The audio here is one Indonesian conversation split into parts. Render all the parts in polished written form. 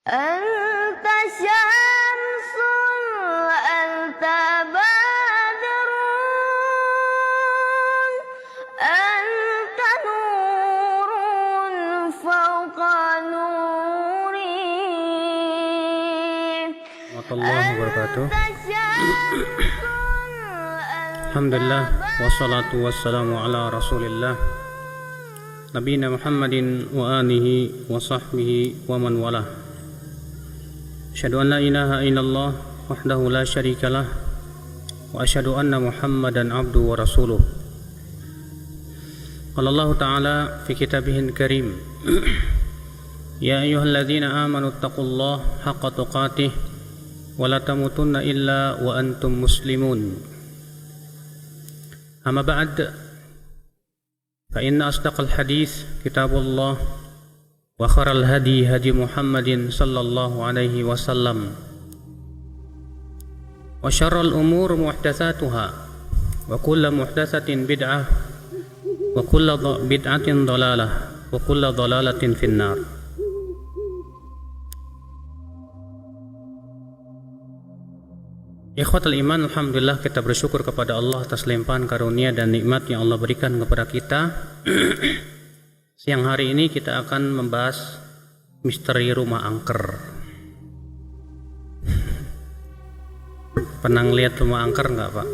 أنت شمس وأنت بدر أنت نور فوق نوري warahmatullahi wabarakatuh. Alhamdulillah wassalatu wassalamu ala rasulillah nabiyina Muhammadin wa alihi wa sahbihi wa man walah. Asyhadu an la ilaha illallah wahdahu la syarikalah wa asyhadu anna Muhammadan abduhu wa rasuluh. Qala Allah ta'ala fi kitabihil karim ya ayyuhalladzina amanu taqullaha haqqa tuqatih wa la tamutunna illa wa antum muslimun. Amma ba'd, fa inna asdaqal hadits kitabullah wa khairal hadi hadi Muhammadin sallallahu alaihi wasallam wa syarrul umur muhdatsatuha wa kullu muhdatsatin bid'ah wa kullu bid'atin dhalalah wa kullu dhalalatin finnar. Ikhwatul iman, alhamdulillah kita bersyukur kepada Allah atas limpahan karunia dan nikmat yang Allah berikan kepada kita. Siang hari ini kita akan membahas misteri rumah angker. Pernah lihat rumah angker nggak, Pak?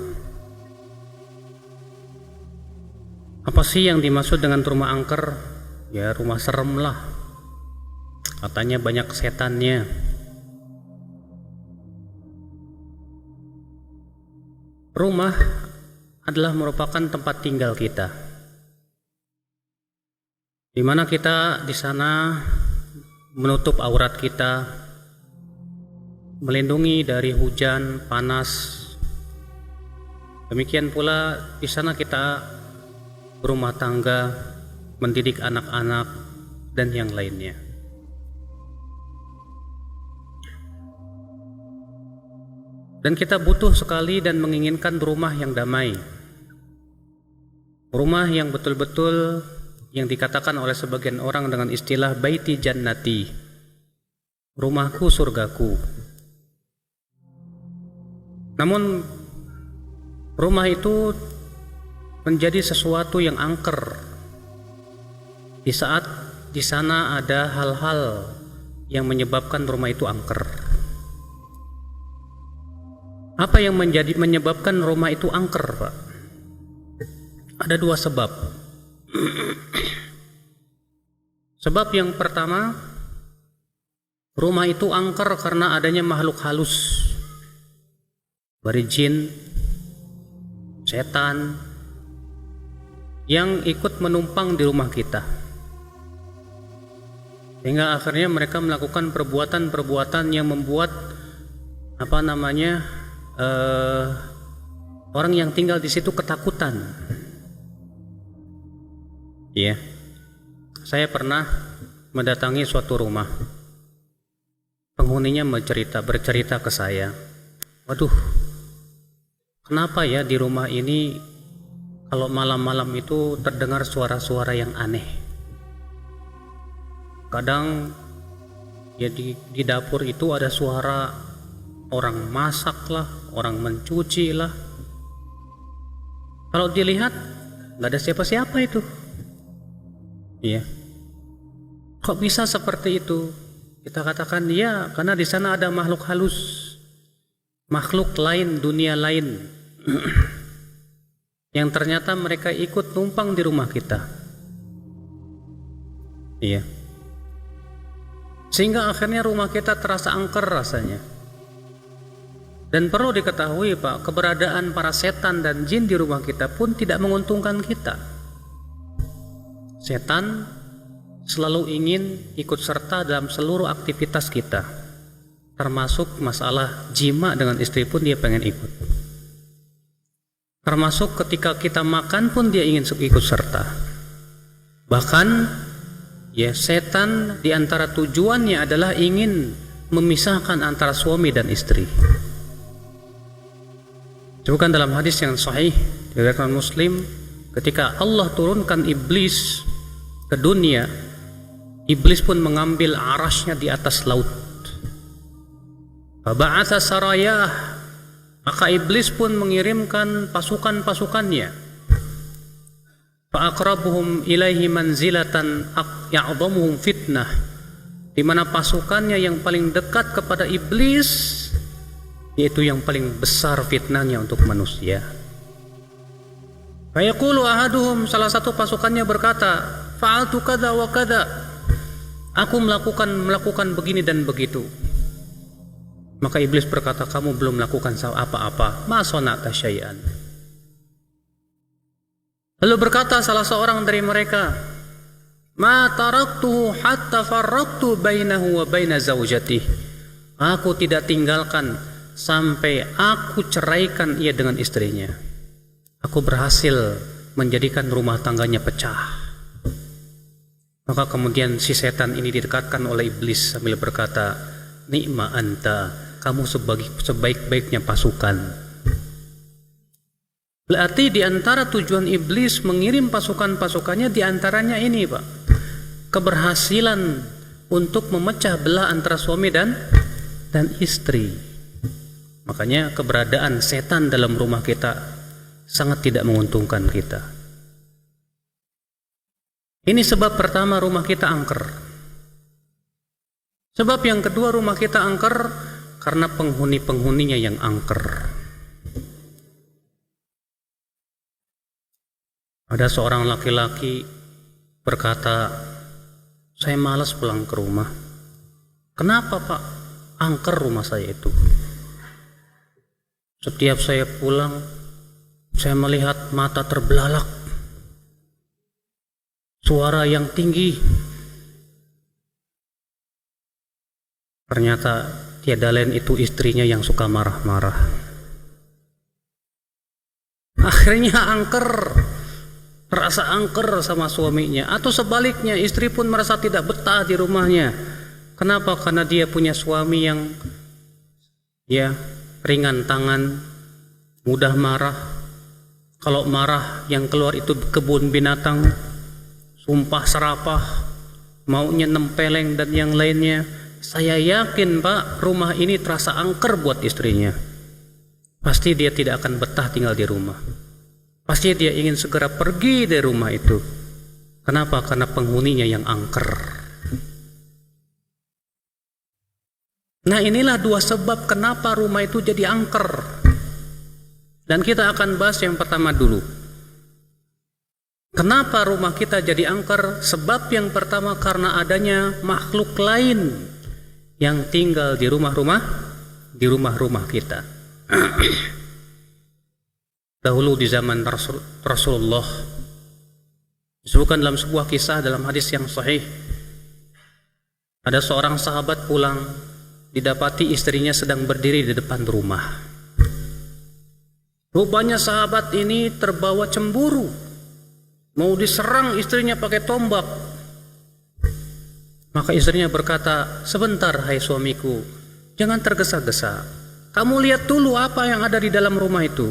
Apa sih yang dimaksud dengan rumah angker? Ya rumah serem lah. Katanya banyak setannya. Rumah adalah merupakan tempat tinggal kita, di mana kita di sana menutup aurat kita, melindungi dari hujan, panas. Demikian pula di sana kita berumah tangga, mendidik anak-anak dan yang lainnya. Dan kita butuh sekali dan menginginkan rumah yang damai, rumah yang betul-betul yang dikatakan oleh sebagian orang dengan istilah baiti jannati, rumahku surgaku. Namun rumah itu menjadi sesuatu yang angker di saat di sana ada hal-hal yang menyebabkan rumah itu angker. Apa yang menyebabkan rumah itu angker, Pak? Ada dua sebab. Sebab yang pertama, rumah itu angker karena adanya makhluk halus, dari jin, setan, yang ikut menumpang di rumah kita, sehingga akhirnya mereka melakukan perbuatan-perbuatan yang membuat orang yang tinggal di situ ketakutan. Iya, saya pernah mendatangi suatu rumah. Penghuninya bercerita ke saya, waduh, kenapa ya di rumah ini kalau malam-malam itu terdengar suara-suara yang aneh. Kadang ya di dapur itu ada suara orang masak lah, orang mencuci lah. Kalau dilihat nggak ada siapa-siapa itu. Iya. Kok bisa seperti itu? Kita katakan ya, karena di sana ada makhluk halus, makhluk lain, dunia lain, yang ternyata mereka ikut numpang di rumah kita. Iya. Sehingga akhirnya rumah kita terasa angker rasanya. Dan perlu diketahui, Pak, keberadaan para setan dan jin di rumah kita pun tidak menguntungkan kita. Setan selalu ingin ikut serta dalam seluruh aktivitas kita, termasuk masalah jima dengan istri pun dia pengen ikut. Termasuk ketika kita makan pun dia ingin ikut serta. Bahkan ya setan di antara tujuannya adalah ingin memisahkan antara suami dan istri. Bukan dalam hadis yang sahih diriwayatkan Muslim, ketika Allah turunkan iblis ke dunia, iblis pun mengambil arasnya di atas laut. Faba'atha sarayah, maka iblis pun mengirimkan pasukan-pasukannya. Fa'aqrabuhum ilaihi manzilatan ya'dhamuhum fitnah, di mana pasukannya yang paling dekat kepada iblis, yaitu yang paling besar fitnahnya untuk manusia. Fayaqulu ahaduhum, salah satu pasukannya berkata, fa'altu kada wa kada, aku melakukan begini dan begitu. Maka iblis berkata, kamu belum melakukan apa-apa. Ma sana'ta syai'an. Lalu berkata salah seorang dari mereka, ma taraktuhu hatta farraqtu bainahu wa baina zaujatihi. Aku tidak tinggalkan sampai aku ceraikan ia dengan istrinya. Aku berhasil menjadikan rumah tangganya pecah. Maka kemudian si setan ini didekatkan oleh iblis sambil berkata, ni'ma anta, kamu sebaik-baiknya pasukan. Berarti di antara tujuan iblis mengirim pasukan-pasukannya di antaranya ini, Pak. Keberhasilan untuk memecah belah antara suami dan istri. Makanya keberadaan setan dalam rumah kita sangat tidak menguntungkan kita. Ini sebab pertama rumah kita angker. Sebab yang kedua rumah kita angker karena penghuni-penghuninya yang angker. Ada seorang laki-laki berkata, saya malas pulang ke rumah. Kenapa, Pak? Angker rumah saya itu. Setiap saya pulang, saya melihat mata terbelalak, suara yang tinggi. Ternyata tiada lain itu istrinya yang suka marah-marah. Akhirnya angker, merasa angker sama suaminya. Atau sebaliknya, istri pun merasa tidak betah di rumahnya. Kenapa? Karena dia punya suami yang ringan tangan, mudah marah. Kalau marah yang keluar itu kebun binatang, sumpah serapah, maunya nempeleng dan yang lainnya. Saya yakin, Pak, rumah ini terasa angker buat istrinya. Pasti dia tidak akan betah tinggal di rumah. Pasti dia ingin segera pergi dari rumah itu. Kenapa? Karena penghuninya yang angker. Nah, inilah dua sebab kenapa rumah itu jadi angker. Dan kita akan bahas yang pertama dulu. Kenapa rumah kita jadi angker? Sebab yang pertama karena adanya makhluk lain yang tinggal di rumah-rumah kita. Dahulu di zaman Rasulullah, disebutkan dalam sebuah kisah dalam hadis yang sahih, ada seorang sahabat pulang, didapati istrinya sedang berdiri di depan rumah. Rupanya sahabat ini terbawa cemburu, mau diserang istrinya pakai tombak. Maka istrinya berkata, sebentar hai suamiku, jangan tergesa-gesa. Kamu lihat dulu apa yang ada di dalam rumah itu.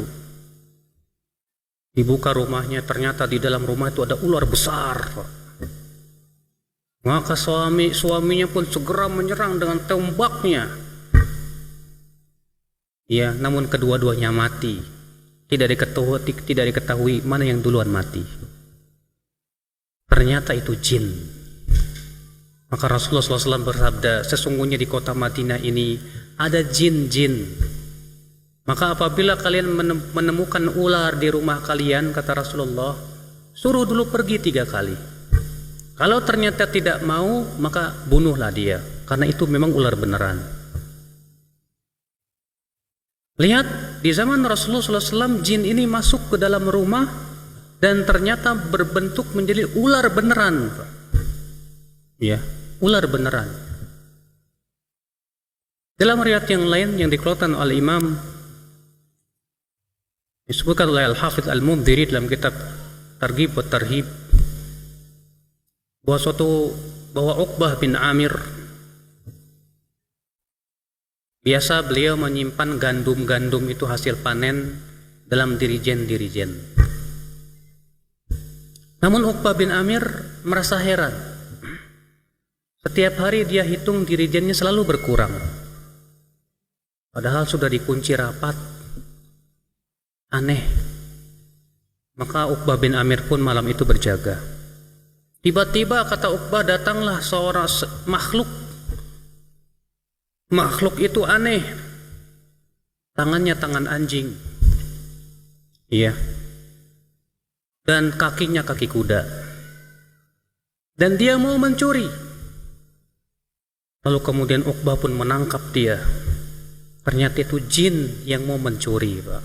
Dibuka rumahnya, ternyata di dalam rumah itu ada ular besar. Maka suaminya pun segera menyerang dengan tombaknya. Ya, namun kedua-duanya mati. Tidak diketahui mana yang duluan mati. Ternyata itu jin. Maka Rasulullah SAW bersabda, sesungguhnya di kota Madinah ini ada jin-jin. Maka apabila kalian menemukan ular di rumah kalian, kata Rasulullah, suruh dulu pergi 3 kali. Kalau ternyata tidak mau, maka bunuhlah dia, karena itu memang ular beneran. Lihat, di zaman Rasulullah SAW, jin ini masuk ke dalam rumah dan ternyata berbentuk menjadi ular beneran. Ya, ular beneran. Dalam riwayat yang lain yang dikeluarkan oleh Imam, disebutkan oleh Al-Hafidh Al-Mundhiri dalam kitab Targhib wa Tarhib, bahwa Uqbah bin Amir biasa beliau menyimpan gandum-gandum itu hasil panen dalam dirijen-dirijen. Namun Uqbah bin Amir merasa heran. Setiap hari dia hitung dirijennya selalu berkurang. Padahal sudah dikunci rapat. Aneh. Maka Uqbah bin Amir pun malam itu berjaga. Tiba-tiba kata Uqbah, datanglah seorang makhluk. Makhluk itu aneh. Tangannya tangan anjing. Iya. Dan kakinya kaki kuda. Dan dia mau mencuri. Lalu kemudian Uqbah pun menangkap dia. Ternyata itu jin yang mau mencuri, Pak.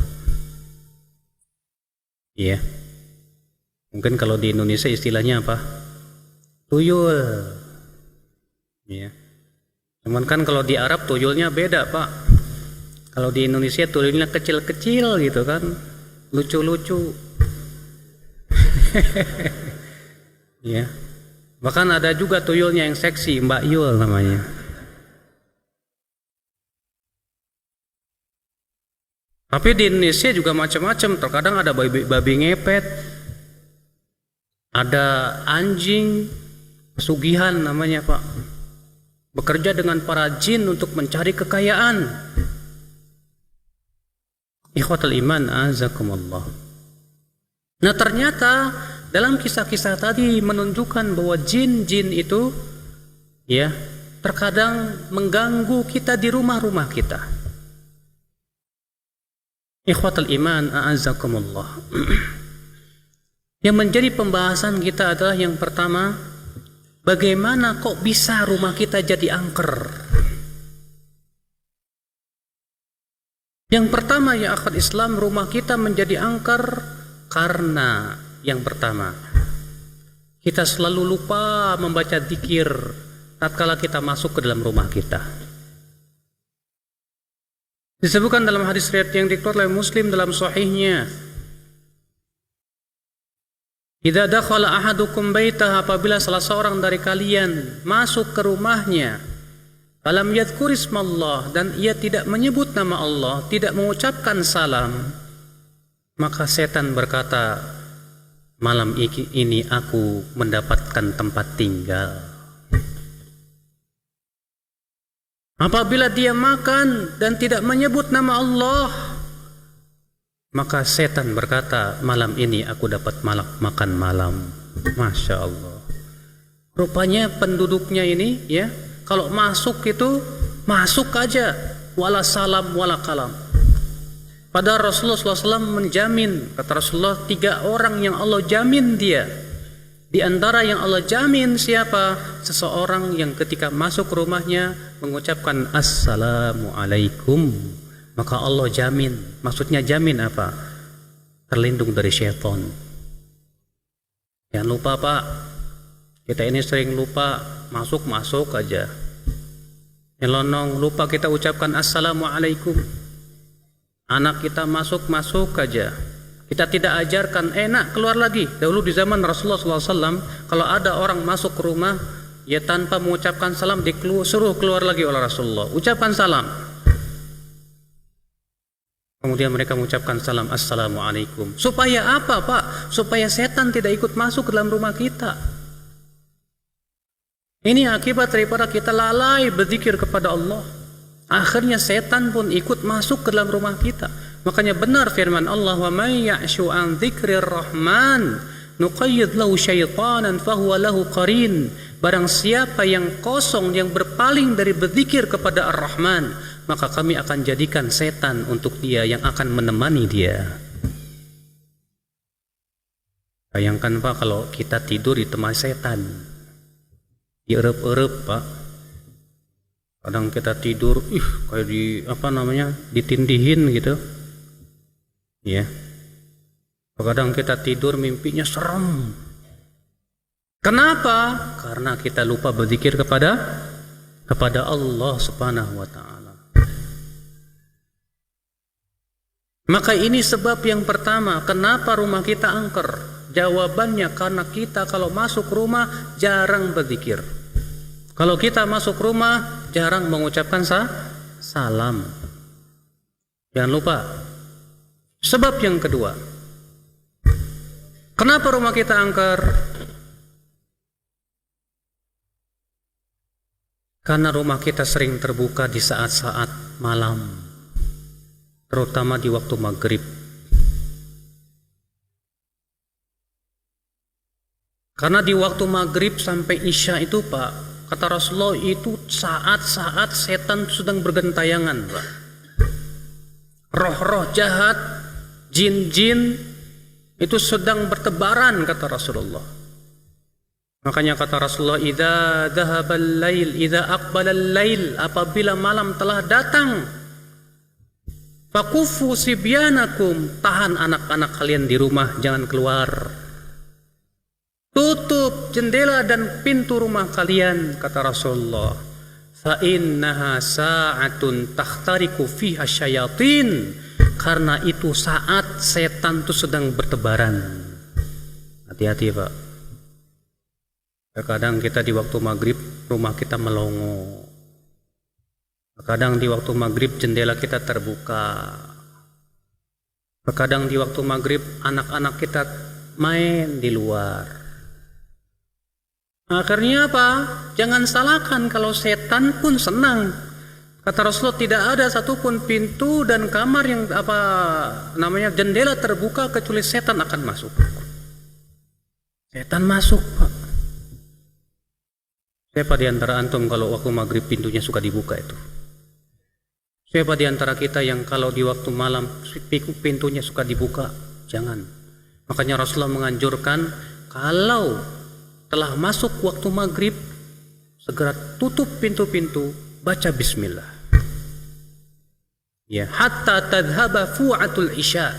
Iya. Mungkin kalau di Indonesia istilahnya apa? Tuyul. Iya. Cuman kan kalau di Arab tuyulnya beda, Pak. Kalau di Indonesia tuyulnya kecil-kecil gitu kan. Lucu-lucu. Iya. Bahkan ada juga tuyulnya yang seksi, Mbak Yul namanya. Tapi di Indonesia juga macam-macam. Terkadang ada babi ngepet, ada anjing pesugihan namanya, Pak. Bekerja dengan para jin untuk mencari kekayaan. Ikhwatul iman, azakumullah. Nah, ternyata dalam kisah-kisah tadi menunjukkan bahwa jin-jin itu ya terkadang mengganggu kita di rumah-rumah kita. Ikhwatul iman, a'azzakumullah. Yang menjadi pembahasan kita adalah yang pertama, bagaimana kok bisa rumah kita jadi angker? Yang pertama ya akhwat Islam, rumah kita menjadi angker karena yang pertama, kita selalu lupa membaca dzikir tatkala kita masuk ke dalam rumah kita. Disebutkan dalam hadis riwayat yang dikeluarkan oleh Muslim dalam sahihnya, idza dakhala ahadukum baitah, apabila salah seorang dari kalian masuk ke rumahnya, falam yadhkur ismallah, dan ia tidak menyebut nama Allah, tidak mengucapkan salam, maka setan berkata, malam ini aku mendapatkan tempat tinggal. Apabila dia makan dan tidak menyebut nama Allah, maka setan berkata, malam ini aku dapat makan malam. Masya Allah. Rupanya penduduknya ini ya, kalau masuk itu masuk aja, wala salam wala kalam. Padahal Rasulullah SAW menjamin, kata Rasulullah, 3 orang yang Allah jamin dia. Di antara yang Allah jamin siapa? Seseorang yang ketika masuk rumahnya mengucapkan Assalamualaikum, maka Allah jamin. Maksudnya jamin apa? Terlindung dari syaitan. Jangan lupa, Pak, kita ini sering lupa, masuk aja. Nyelonong, lupa kita ucapkan Assalamualaikum. Anak kita masuk aja. Kita tidak ajarkan, enak keluar lagi. Dahulu di zaman Rasulullah SAW, kalau ada orang masuk ke rumah, ya tanpa mengucapkan salam, disuruh keluar lagi oleh Rasulullah. Ucapkan salam. Kemudian mereka mengucapkan salam, Assalamualaikum. Supaya apa, Pak? Supaya setan tidak ikut masuk ke dalam rumah kita. Ini akibat daripada kita lalai berzikir kepada Allah. Akhirnya setan pun ikut masuk ke dalam rumah kita. Makanya benar firman Allah, wa may ya'shu an dzikrir rahman nuqayyid lahu syaitanan fahuwa lahu qarin. Barang siapa yang kosong, yang berpaling dari berzikir kepada Ar-Rahman, maka kami akan jadikan setan untuk dia yang akan menemani dia. Bayangkan, Pak, kalau kita tidur di tempat setan, dierep-erep, Pak. Kadang kita tidur, kayak ditindihin gitu. Ya. Kadang kita tidur mimpinya serem. Kenapa? Karena kita lupa berzikir kepada Allah Subhanahu wa taala. Maka ini sebab yang pertama, kenapa rumah kita angker? Jawabannya karena kita kalau masuk rumah jarang berzikir. Kalau kita masuk rumah jarang mengucapkan salam. Jangan lupa. Sebab yang kedua, kenapa rumah kita angker? Karena rumah kita sering terbuka di saat-saat malam. terutama di waktu maghrib. Karena di waktu maghrib sampai isya itu Pak, kata Rasulullah, itu saat-saat setan sedang bergentayangan Pak. Roh-roh jahat, jin-jin itu sedang bertebaran, kata Rasulullah. Makanya kata Rasulullah, idza dhahabal lail, idza aqbalal lail, apabila malam telah datang, fakufu sibyanakum, tahan anak-anak kalian di rumah, jangan keluar. Tutup jendela dan pintu rumah kalian, kata Rasulullah. Fa innaha sa'atun takhtariku fiha syayatin, karena itu saat setan itu sedang bertebaran. Hati-hati Pak. Terkadang kita di waktu maghrib rumah kita melongo. Terkadang di waktu maghrib jendela kita terbuka. Terkadang di waktu maghrib anak-anak kita main di luar. Akhirnya apa? Jangan salahkan kalau setan pun senang. Kata Rasulullah, tidak ada satupun pintu dan kamar yang jendela terbuka kecuali setan akan masuk. Setan masuk Pak. Siapa di antara antum kalau waktu maghrib pintunya suka dibuka itu? Siapa di antara kita yang kalau di waktu malam pintunya suka dibuka? Jangan. Makanya Rasulullah menganjurkan, kalau telah masuk waktu maghrib, segera tutup pintu-pintu, baca bismillah. Ya, hatta tadhhaba fu'atul isya,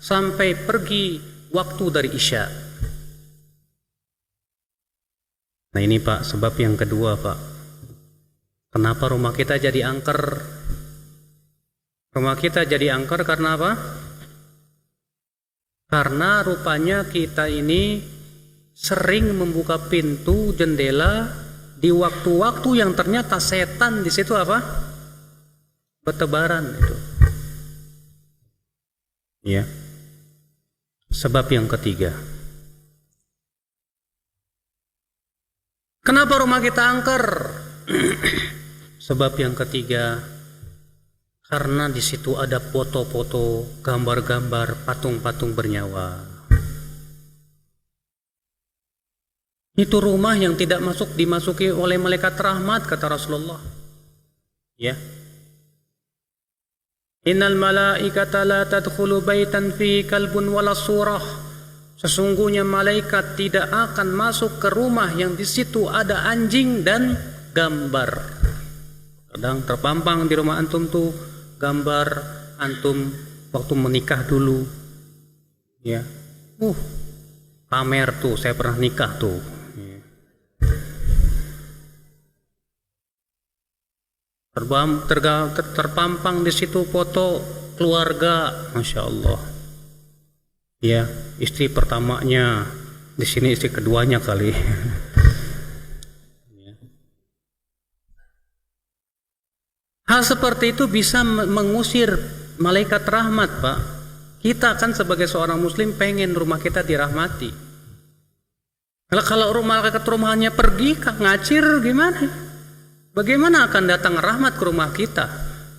sampai pergi waktu dari isya. Nah ini Pak, sebab yang kedua Pak. Kenapa rumah kita jadi angker? Rumah kita jadi angker karena apa? Karena rupanya kita ini sering membuka pintu jendela di waktu-waktu yang ternyata setan di situ apa? Bertebaran itu. Ya. Sebab yang ketiga. Kenapa rumah kita angker? Sebab yang ketiga, karena di situ ada foto-foto, gambar-gambar, patung-patung bernyawa. Itu rumah yang tidak dimasuki oleh malaikat rahmat, kata Rasulullah. Ya. Innal malaikata la tadkhulu baitan fihi kalbun wala surah. Sesungguhnya malaikat tidak akan masuk ke rumah yang di situ ada anjing dan gambar. Kadang terpampang di rumah antum tuh gambar antum waktu menikah dulu. Ya. Pamer tuh, saya pernah nikah tuh. Terpampang di situ foto keluarga, masya Allah. Ya, istri pertamanya, di sini istri keduanya kali. Ya. Hal seperti itu bisa mengusir malaikat rahmat, Pak. Kita kan sebagai seorang muslim pengen rumah kita dirahmati. Kalau malaikat rumahnya pergi, ngacir gimana? Bagaimana akan datang rahmat ke rumah kita?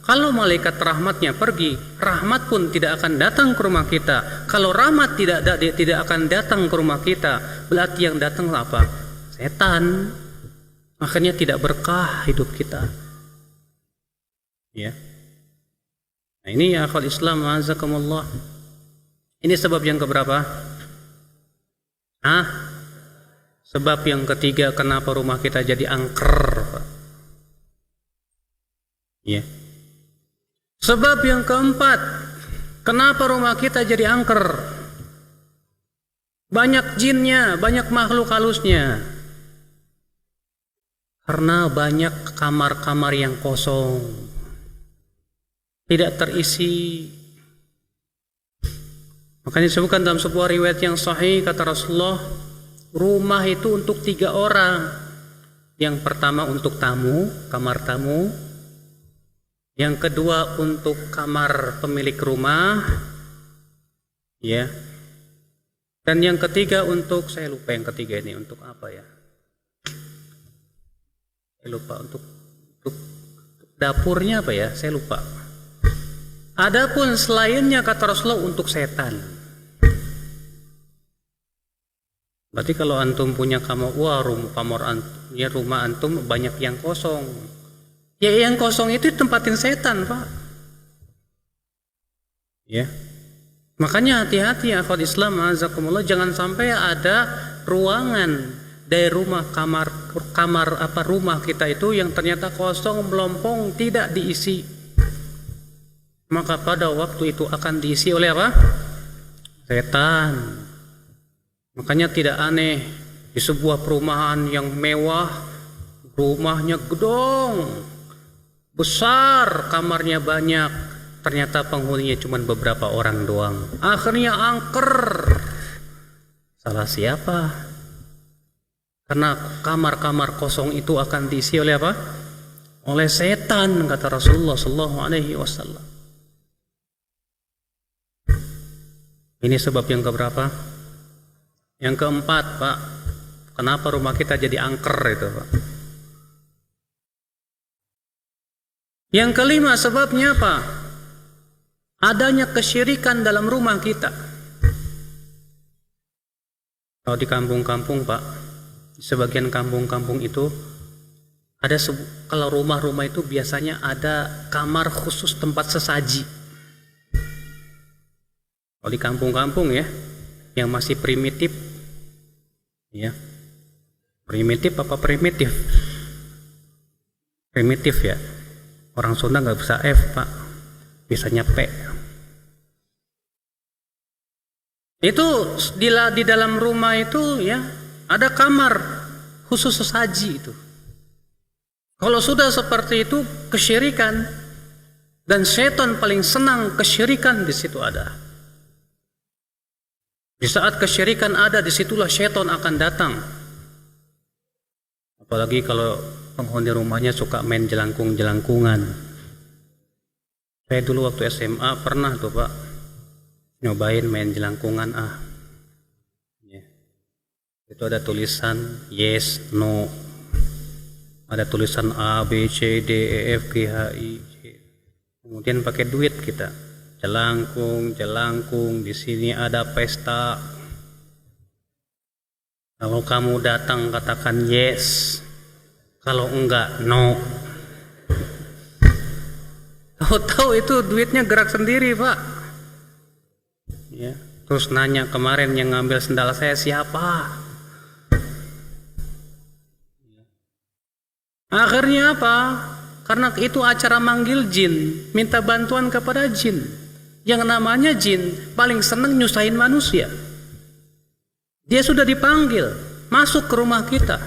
Kalau malaikat rahmatnya pergi, rahmat pun tidak akan datang ke rumah kita. Kalau rahmat tidak akan datang ke rumah kita, berarti yang datang apa? Setan. Akhirnya tidak berkah hidup kita. Ya. Nah, ini ya akhwal Islam, azakumullah. Ini sebab yang keberapa? Sebab yang ketiga kenapa rumah kita jadi angker, Pak. Ya. Sebab yang keempat, kenapa rumah kita jadi angker? Banyak jinnya, banyak makhluk halusnya. Karena banyak kamar-kamar yang kosong, tidak terisi. Makanya disebutkan dalam sebuah riwayat yang sahih, kata Rasulullah, rumah itu untuk 3 orang. Yang pertama untuk tamu, kamar tamu. Yang kedua untuk kamar pemilik rumah, ya. Dan yang ketiga untuk, saya lupa yang ketiga ini untuk apa ya? Saya lupa untuk dapurnya apa ya? Saya lupa. Adapun selainnya kata Rasulullah untuk setan. Berarti kalau antum punya rumah antum banyak yang kosong. Ya yang kosong itu tempatin setan, Pak. Ya. Makanya hati-hati ya akhwat Islam azakumullah, jangan sampai ada ruangan dari rumah rumah kita itu yang ternyata kosong, melompong, tidak diisi. Maka pada waktu itu akan diisi oleh apa? Setan. Makanya tidak aneh di sebuah perumahan yang mewah, rumahnya gedong, besar, kamarnya banyak, ternyata penghuninya cuma beberapa orang doang. Akhirnya angker. Salah siapa? Karena kamar-kamar kosong itu akan diisi oleh apa? Oleh setan, kata Rasulullah sallallahu alaihi wasallam. Ini sebab yang keberapa? Yang keempat, Pak. Kenapa rumah kita jadi angker itu, Pak? Yang kelima sebabnya apa? Adanya kesyirikan dalam rumah kita. Kalau di kampung-kampung, Pak, di sebagian kampung-kampung itu ada kalau rumah-rumah itu biasanya ada kamar khusus tempat sesaji. Kalau di kampung-kampung ya, yang masih primitif, ya, primitif apa primitif? Primitif ya. Orang Sunda nggak bisa F, Pak, bisanya P. Itu di dalam rumah itu ya ada kamar khusus sesaji itu. Kalau sudah seperti itu kesyirikan, dan setan paling senang kesyirikan di situ ada. Di saat kesyirikan ada, disitulah setan akan datang. Apalagi kalau penghuni rumahnya suka main jelangkung-jelangkungan. Saya dulu waktu SMA pernah tuh, Pak, nyobain main jelangkungan. Itu ada tulisan yes, no, ada tulisan A, B, C, D, E, F, G, H, I, J. Kemudian pakai duit kita jelangkung, di sini ada pesta. Kalau kamu datang katakan yes, kalau enggak no. Tahu-tahu itu duitnya gerak sendiri, Pak. Ya, terus nanya kemarin yang ngambil sendal saya siapa? Akhirnya apa? Karena itu acara manggil jin, minta bantuan kepada jin. Yang namanya jin paling senang nyusahin manusia. Dia sudah dipanggil masuk ke rumah kita.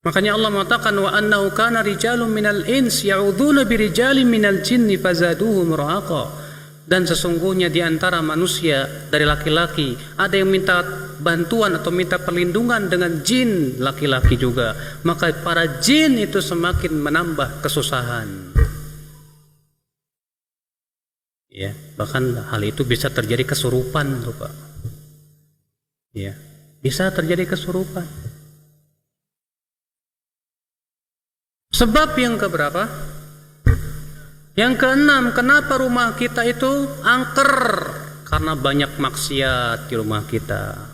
Makanya Allah mengatakan wa annahu kana rijalun minal ins ya'udzuuna birijalin minal jinni fazaduhum rahaqa. Dan sesungguhnya di antara manusia dari laki-laki ada yang minta bantuan atau minta perlindungan dengan jin laki-laki juga, maka para jin itu semakin menambah kesusahan. Ya, bahkan hal itu bisa terjadi kesurupan tuh, Pak. Ya, bisa terjadi kesurupan. Sebab yang keberapa? Yang keenam, kenapa rumah kita itu angker? Karena banyak maksiat di rumah kita.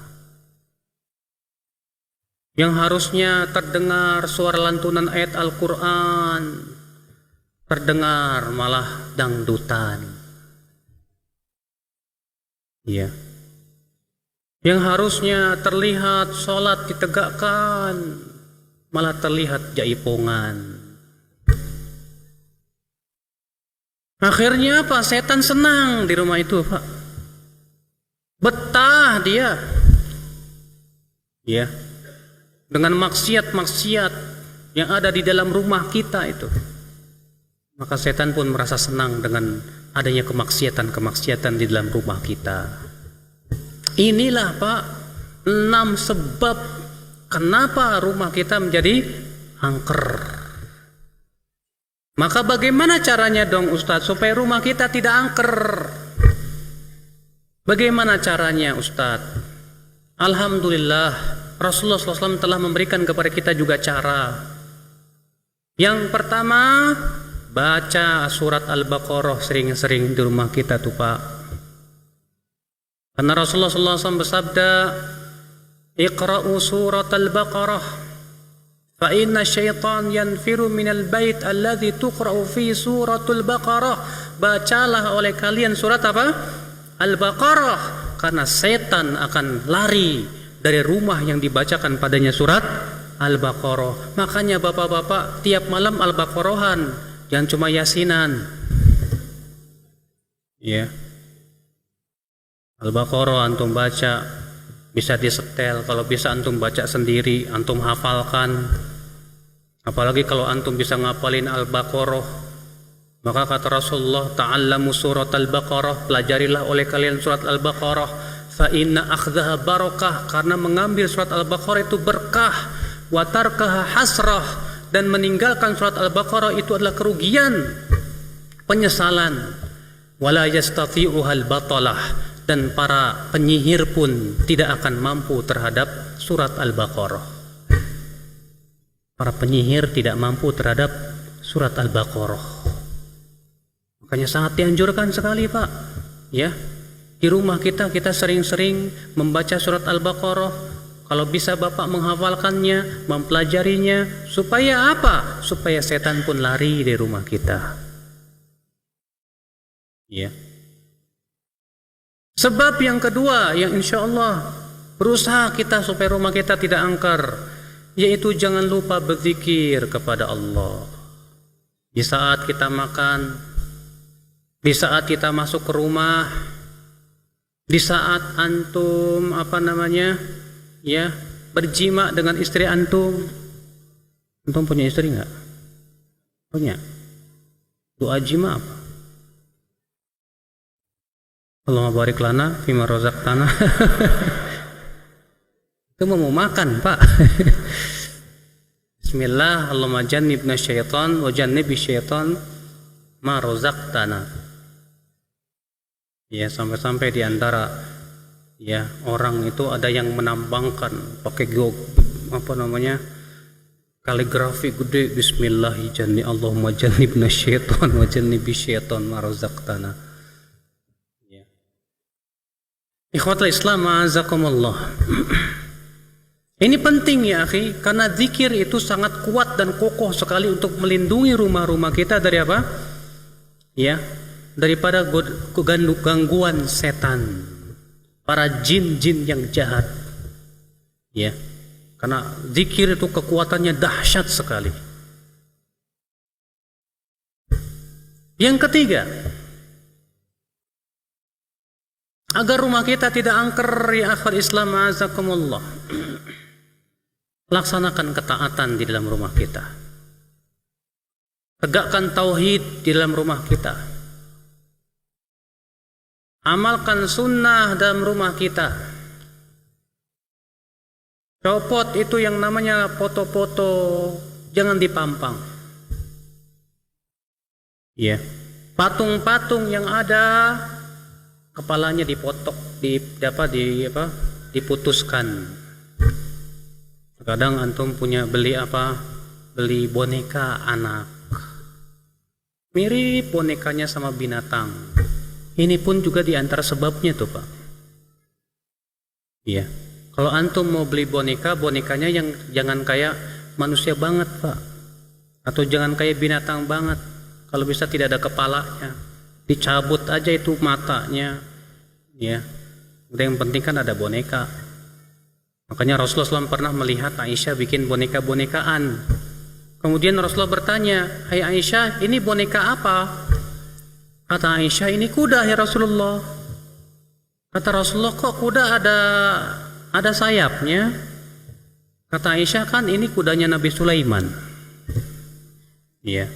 Yang harusnya terdengar suara lantunan ayat Al-Quran, terdengar malah dangdutan. Ya. Yang harusnya terlihat sholat ditegakkan, malah terlihat jaipongan. Akhirnya apa? Setan senang di rumah itu, Pak. Betah dia. Ya. Dengan maksiat-maksiat yang ada di dalam rumah kita itu. Maka setan pun merasa senang dengan adanya kemaksiatan-kemaksiatan di dalam rumah kita. Inilah, Pak, 6 sebab kenapa rumah kita menjadi angker. Maka bagaimana caranya dong, Ustadz, supaya rumah kita tidak angker? Bagaimana caranya, Ustadz? Alhamdulillah, Rasulullah SAW telah memberikan kepada kita juga cara. Yang pertama, baca surat Al-Baqarah sering-sering di rumah kita tuh Pak. Karena Rasulullah SAW bersabda, Iqra'u surat Al-Baqarah fa inna syaitan yanfiru minal bait alladhi tuqra'u fi suratul Baqarah. Bacalah oleh kalian surat apa? Al-Baqarah, karena setan akan lari dari rumah yang dibacakan padanya surat Al-Baqarah. Makanya bapak-bapak tiap malam Al-Baqarahan, jangan cuma yasinan. Ya. Al-Baqarah antum baca, bisa disetel, kalau bisa antum baca sendiri, antum hafalkan. Apalagi kalau antum bisa ngapalin Al-Baqarah, maka kata Rasulullah, ta'allamu surat Al-Baqarah, pelajarilah oleh kalian surat Al-Baqarah, fa inna akhdhaha barakah, karena mengambil surat Al-Baqarah itu berkah, wa tarkaha hasrah, dan meninggalkan surat Al-Baqarah itu adalah kerugian, penyesalan. Wala yastati'uhal batalah, dan para penyihir pun tidak akan mampu terhadap surat Al-Baqarah. Para penyihir tidak mampu terhadap surat Al-Baqarah. Makanya sangat dianjurkan sekali Pak, ya, di rumah kita sering-sering membaca surat Al-Baqarah. Kalau bisa Bapak menghafalkannya, mempelajarinya, supaya apa? Supaya setan pun lari dari rumah kita. Ya. Sebab yang kedua yang insya Allah berusaha kita supaya rumah kita tidak angker, yaitu jangan lupa berzikir kepada Allah. Di saat kita makan, di saat kita masuk ke rumah, di saat antum berjima dengan istri antum. Antum punya istri enggak? Punya. Doa jima apa? Allahumma barik lana fima razaqtana. Itu mau makan Pak. Bismillah, Allahumma jannibna syaitan wa jannibi syaitan ma razaqtana. Ya, sampai-sampai di antara ya orang itu ada yang menambangkan pakai kaligrafi gede, Bismillahi janni Allahumma jannibna syaitan wa jannibi syaitan ma razaqtana. Ikhwatul Islam, ma'azakumullah. Ini penting ya akhi, karena zikir itu sangat kuat dan kokoh sekali untuk melindungi rumah-rumah kita dari apa? Ya, daripada gangguan setan, para jin-jin yang jahat. Ya, karena zikir itu kekuatannya dahsyat sekali. Yang ketiga, agar rumah kita tidak angker ya akhwat Islam, azakumullah, laksanakan ketaatan di dalam rumah kita, tegakkan tauhid di dalam rumah kita, amalkan sunnah dalam rumah kita, copot itu yang namanya foto-foto, jangan dipampang. Ya, patung-patung yang ada kepalanya dipotok, diputuskan. Kadang antum punya beli boneka anak, mirip bonekanya sama binatang. Ini pun juga diantara sebabnya tuh Pak. Iya, kalau antum mau beli bonekanya yang jangan kayak manusia banget Pak, atau jangan kayak binatang banget. Kalau bisa tidak ada kepalanya, dicabut aja itu matanya, ya. Udah, yang penting kan ada boneka. Makanya Rasulullah SAW pernah melihat Aisyah bikin boneka-bonekaan. Kemudian Rasulullah bertanya, "Hai Aisyah, ini boneka apa?" Kata Aisyah, "Ini kuda ya Rasulullah." Kata Rasulullah, "Kok kuda ada sayapnya?" Kata Aisyah, "Kan ini kudanya Nabi Sulaiman." Iya.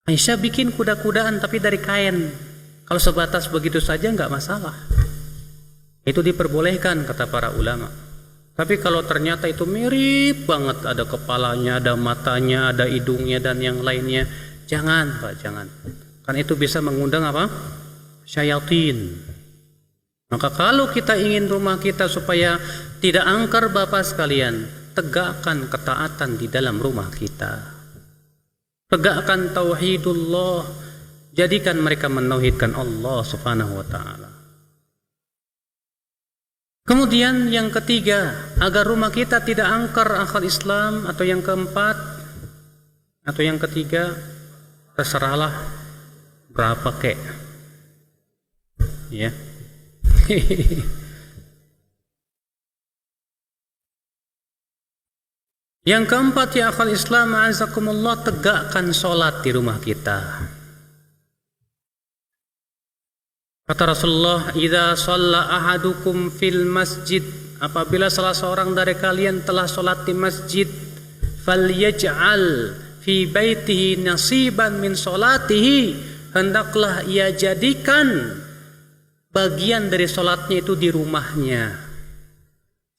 Aisyah bikin kuda-kudaan tapi dari kain. Kalau sebatas begitu saja nggak masalah. Itu diperbolehkan kata para ulama. Tapi kalau ternyata itu mirip banget, ada kepalanya, ada matanya, ada hidungnya dan yang lainnya, jangan Pak, jangan. Karena itu bisa mengundang apa? Syayatin. Maka kalau kita ingin rumah kita supaya tidak angker Bapak sekalian, tegakkan ketaatan di dalam rumah kita. Tegakkan tauhidullah, jadikan mereka menauhidkan Allah Subhanahu wa taala. Kemudian yang ketiga, agar rumah kita tidak angker akal Islam, atau yang keempat atau yang ketiga, terserahlah berapa kek. Ya. Yang keempat, ya akal Islam, azakumullah, tegakkan sholat di rumah kita. Kata Rasulullah, "Idza shalla ahadukum fil masjid," apabila salah seorang dari kalian telah sholat di masjid, "falyaj'al fi baitihi nasiban min sholatihi," hendaklah ia jadikan bagian dari sholatnya itu di rumahnya.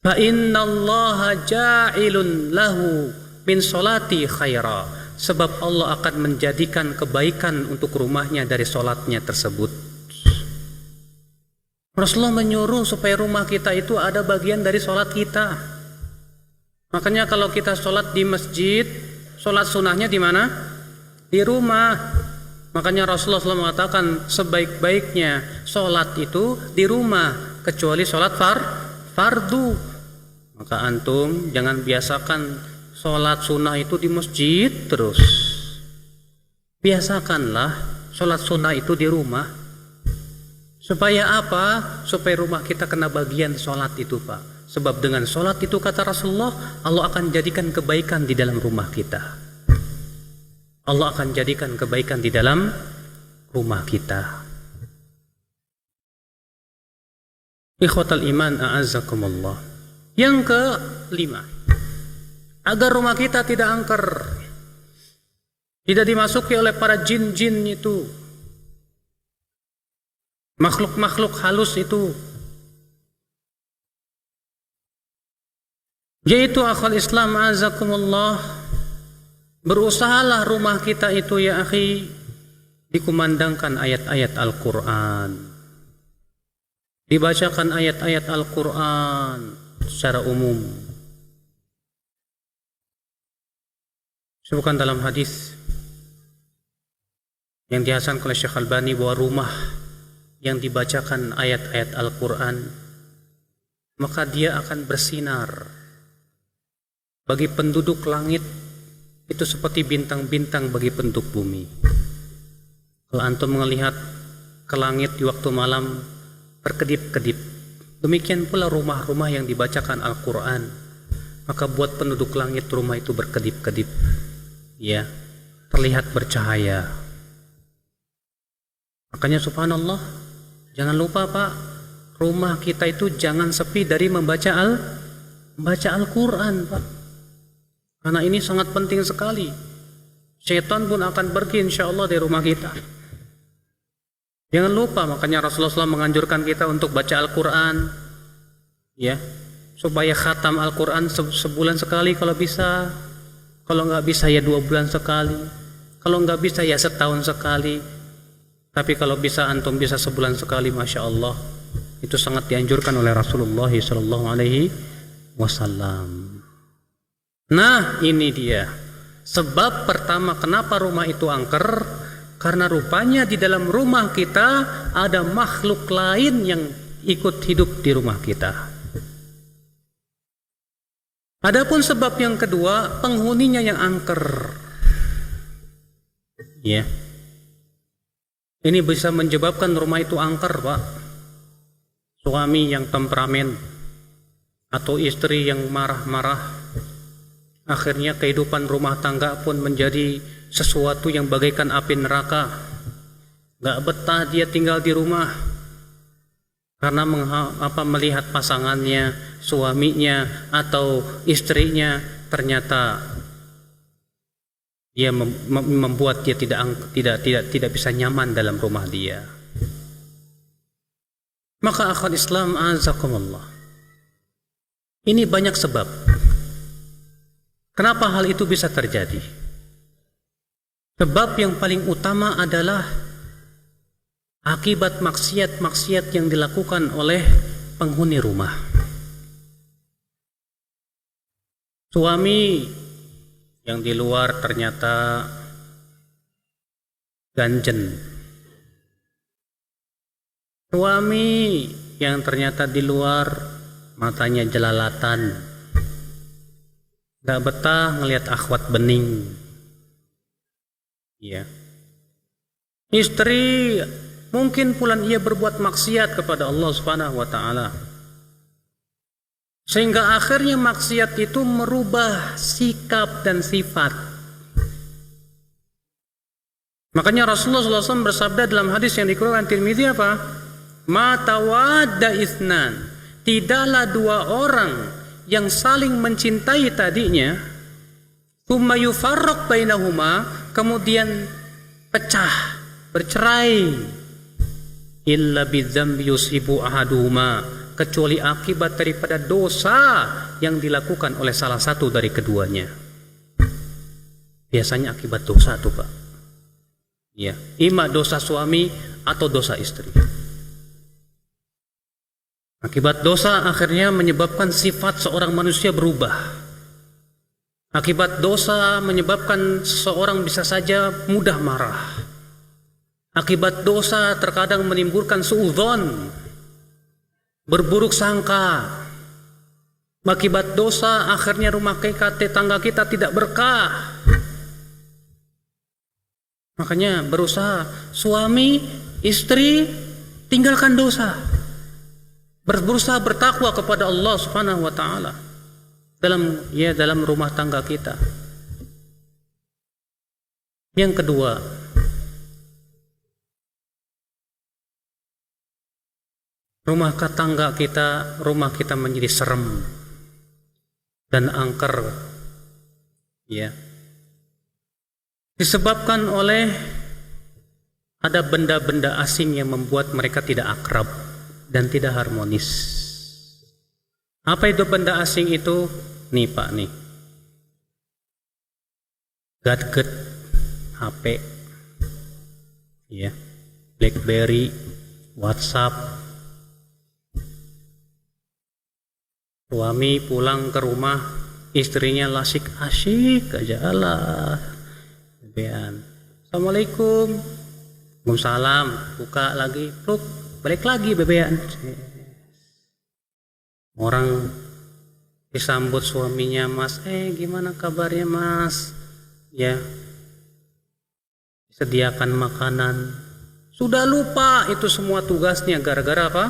Fa innallaha ja'ilun lahu min sholati khaira, sebab Allah akan menjadikan kebaikan untuk rumahnya dari sholatnya tersebut. Rasulullah menyuruh supaya rumah kita itu ada bagian dari sholat kita. Makanya kalau kita sholat di masjid, sholat sunnahnya di mana? Di rumah. Makanya Rasulullah SAW mengatakan sebaik-baiknya sholat itu di rumah, kecuali sholat fardu. Maka antum jangan biasakan sholat sunnah itu di masjid terus. Biasakanlah sholat sunnah itu di rumah. Supaya apa? Supaya rumah kita kena bagian sholat itu, Pak. Sebab dengan sholat itu, kata Rasulullah, Allah akan jadikan kebaikan di dalam rumah kita. Allah akan jadikan kebaikan di dalam rumah kita. Ikhwatal iman, a'azzakumullah. Yang kelima, agar rumah kita tidak angker, tidak dimasuki oleh para jin-jin itu, makhluk-makhluk halus itu, yaitu akal Islam, a'azzakumullah, berusahalah rumah kita itu, ya akhi, dikumandangkan ayat-ayat Al-Quran, dibacakan ayat-ayat Al-Quran secara umum. Sebutkan dalam hadis yang dihasankan oleh Syekh Albani bahwa rumah yang dibacakan ayat-ayat Al-Quran, maka dia akan bersinar bagi penduduk langit itu seperti bintang-bintang bagi penduduk bumi. Kalau antum melihat ke langit di waktu malam berkedip-kedip, demikian pula rumah-rumah yang dibacakan Al-Quran, maka buat penduduk langit rumah itu berkedip-kedip, ya, terlihat bercahaya. Makanya subhanallah, jangan lupa Pak, rumah kita itu jangan sepi dari membaca Al-Quran, Pak. Karena ini sangat penting sekali. Syaitan pun akan pergi insya Allah dari rumah kita. Jangan lupa, makanya Rasulullah SAW menganjurkan kita untuk baca Al-Quran, ya, supaya khatam Al-Quran sebulan sekali kalau bisa. Kalau nggak bisa ya 2 bulan sekali. Kalau nggak bisa ya setahun sekali. Tapi kalau bisa antum bisa sebulan sekali, masya Allah, itu sangat dianjurkan oleh Rasulullah SAW. Nah, ini dia sebab pertama kenapa rumah itu angker. Karena rupanya di dalam rumah kita ada makhluk lain yang ikut hidup di rumah kita. Adapun sebab yang kedua, penghuninya yang angker. Ya. Ini bisa menyebabkan rumah itu angker, Pak. Suami yang temperamen atau istri yang marah-marah. Akhirnya kehidupan rumah tangga pun menjadi sesuatu yang bagaikan api neraka. Gak betah dia tinggal di rumah karena melihat pasangannya, suaminya atau istrinya ternyata dia membuat dia tidak bisa nyaman dalam rumah dia. Maka akhwat Islam, azakumullah, ini banyak sebab kenapa hal itu bisa terjadi. Sebab yang paling utama adalah akibat maksiat-maksiat yang dilakukan oleh penghuni rumah. Suami yang di luar ternyata ganjen. Suami yang ternyata di luar matanya jelalatan, gak betah ngelihat akhwat bening. Ya. Istri mungkin pula ia berbuat maksiat kepada Allah Subhanahu wa taala. Sehingga akhirnya maksiat itu merubah sikap dan sifat. Makanya Rasulullah SAW bersabda dalam hadis yang dikeluarkan Tirmidzi apa? Ma tawadda itsnan. Tidaklah dua orang yang saling mencintai tadinya, tsumma yufarraq bainahuma, kemudian pecah, bercerai, illa bidzambi yusibu ahaduhuma, kecuali akibat daripada dosa yang dilakukan oleh salah satu dari keduanya. Biasanya akibat dosa tuh Pak. Ya, ima dosa suami atau dosa istri. Akibat dosa akhirnya menyebabkan sifat seorang manusia berubah. Akibat dosa menyebabkan seseorang bisa saja mudah marah. Akibat dosa terkadang menimbulkan suudzon, berburuk sangka. Akibat dosa akhirnya rumah tangga kita tidak berkah. Makanya berusaha suami, istri tinggalkan dosa. Berusaha bertakwa kepada Allah Subhanahu wa taala dalam rumah tangga kita. Yang kedua, rumah kita menjadi serem dan angker, ya, disebabkan oleh ada benda-benda asing yang membuat mereka tidak akrab dan tidak harmonis. Apa itu benda asing itu? Nih Pak nih, gadget, HP, ya, BlackBerry, WhatsApp. Suami pulang ke rumah, istrinya asyik aja, Allah bebean. Assalamualaikum, waalaikumsalam, buka lagi, pluk, balik lagi bebean. Orang disambut suaminya, Mas, gimana kabarnya Mas? Ya, sediakan makanan. Sudah lupa itu semua tugasnya, gara-gara apa?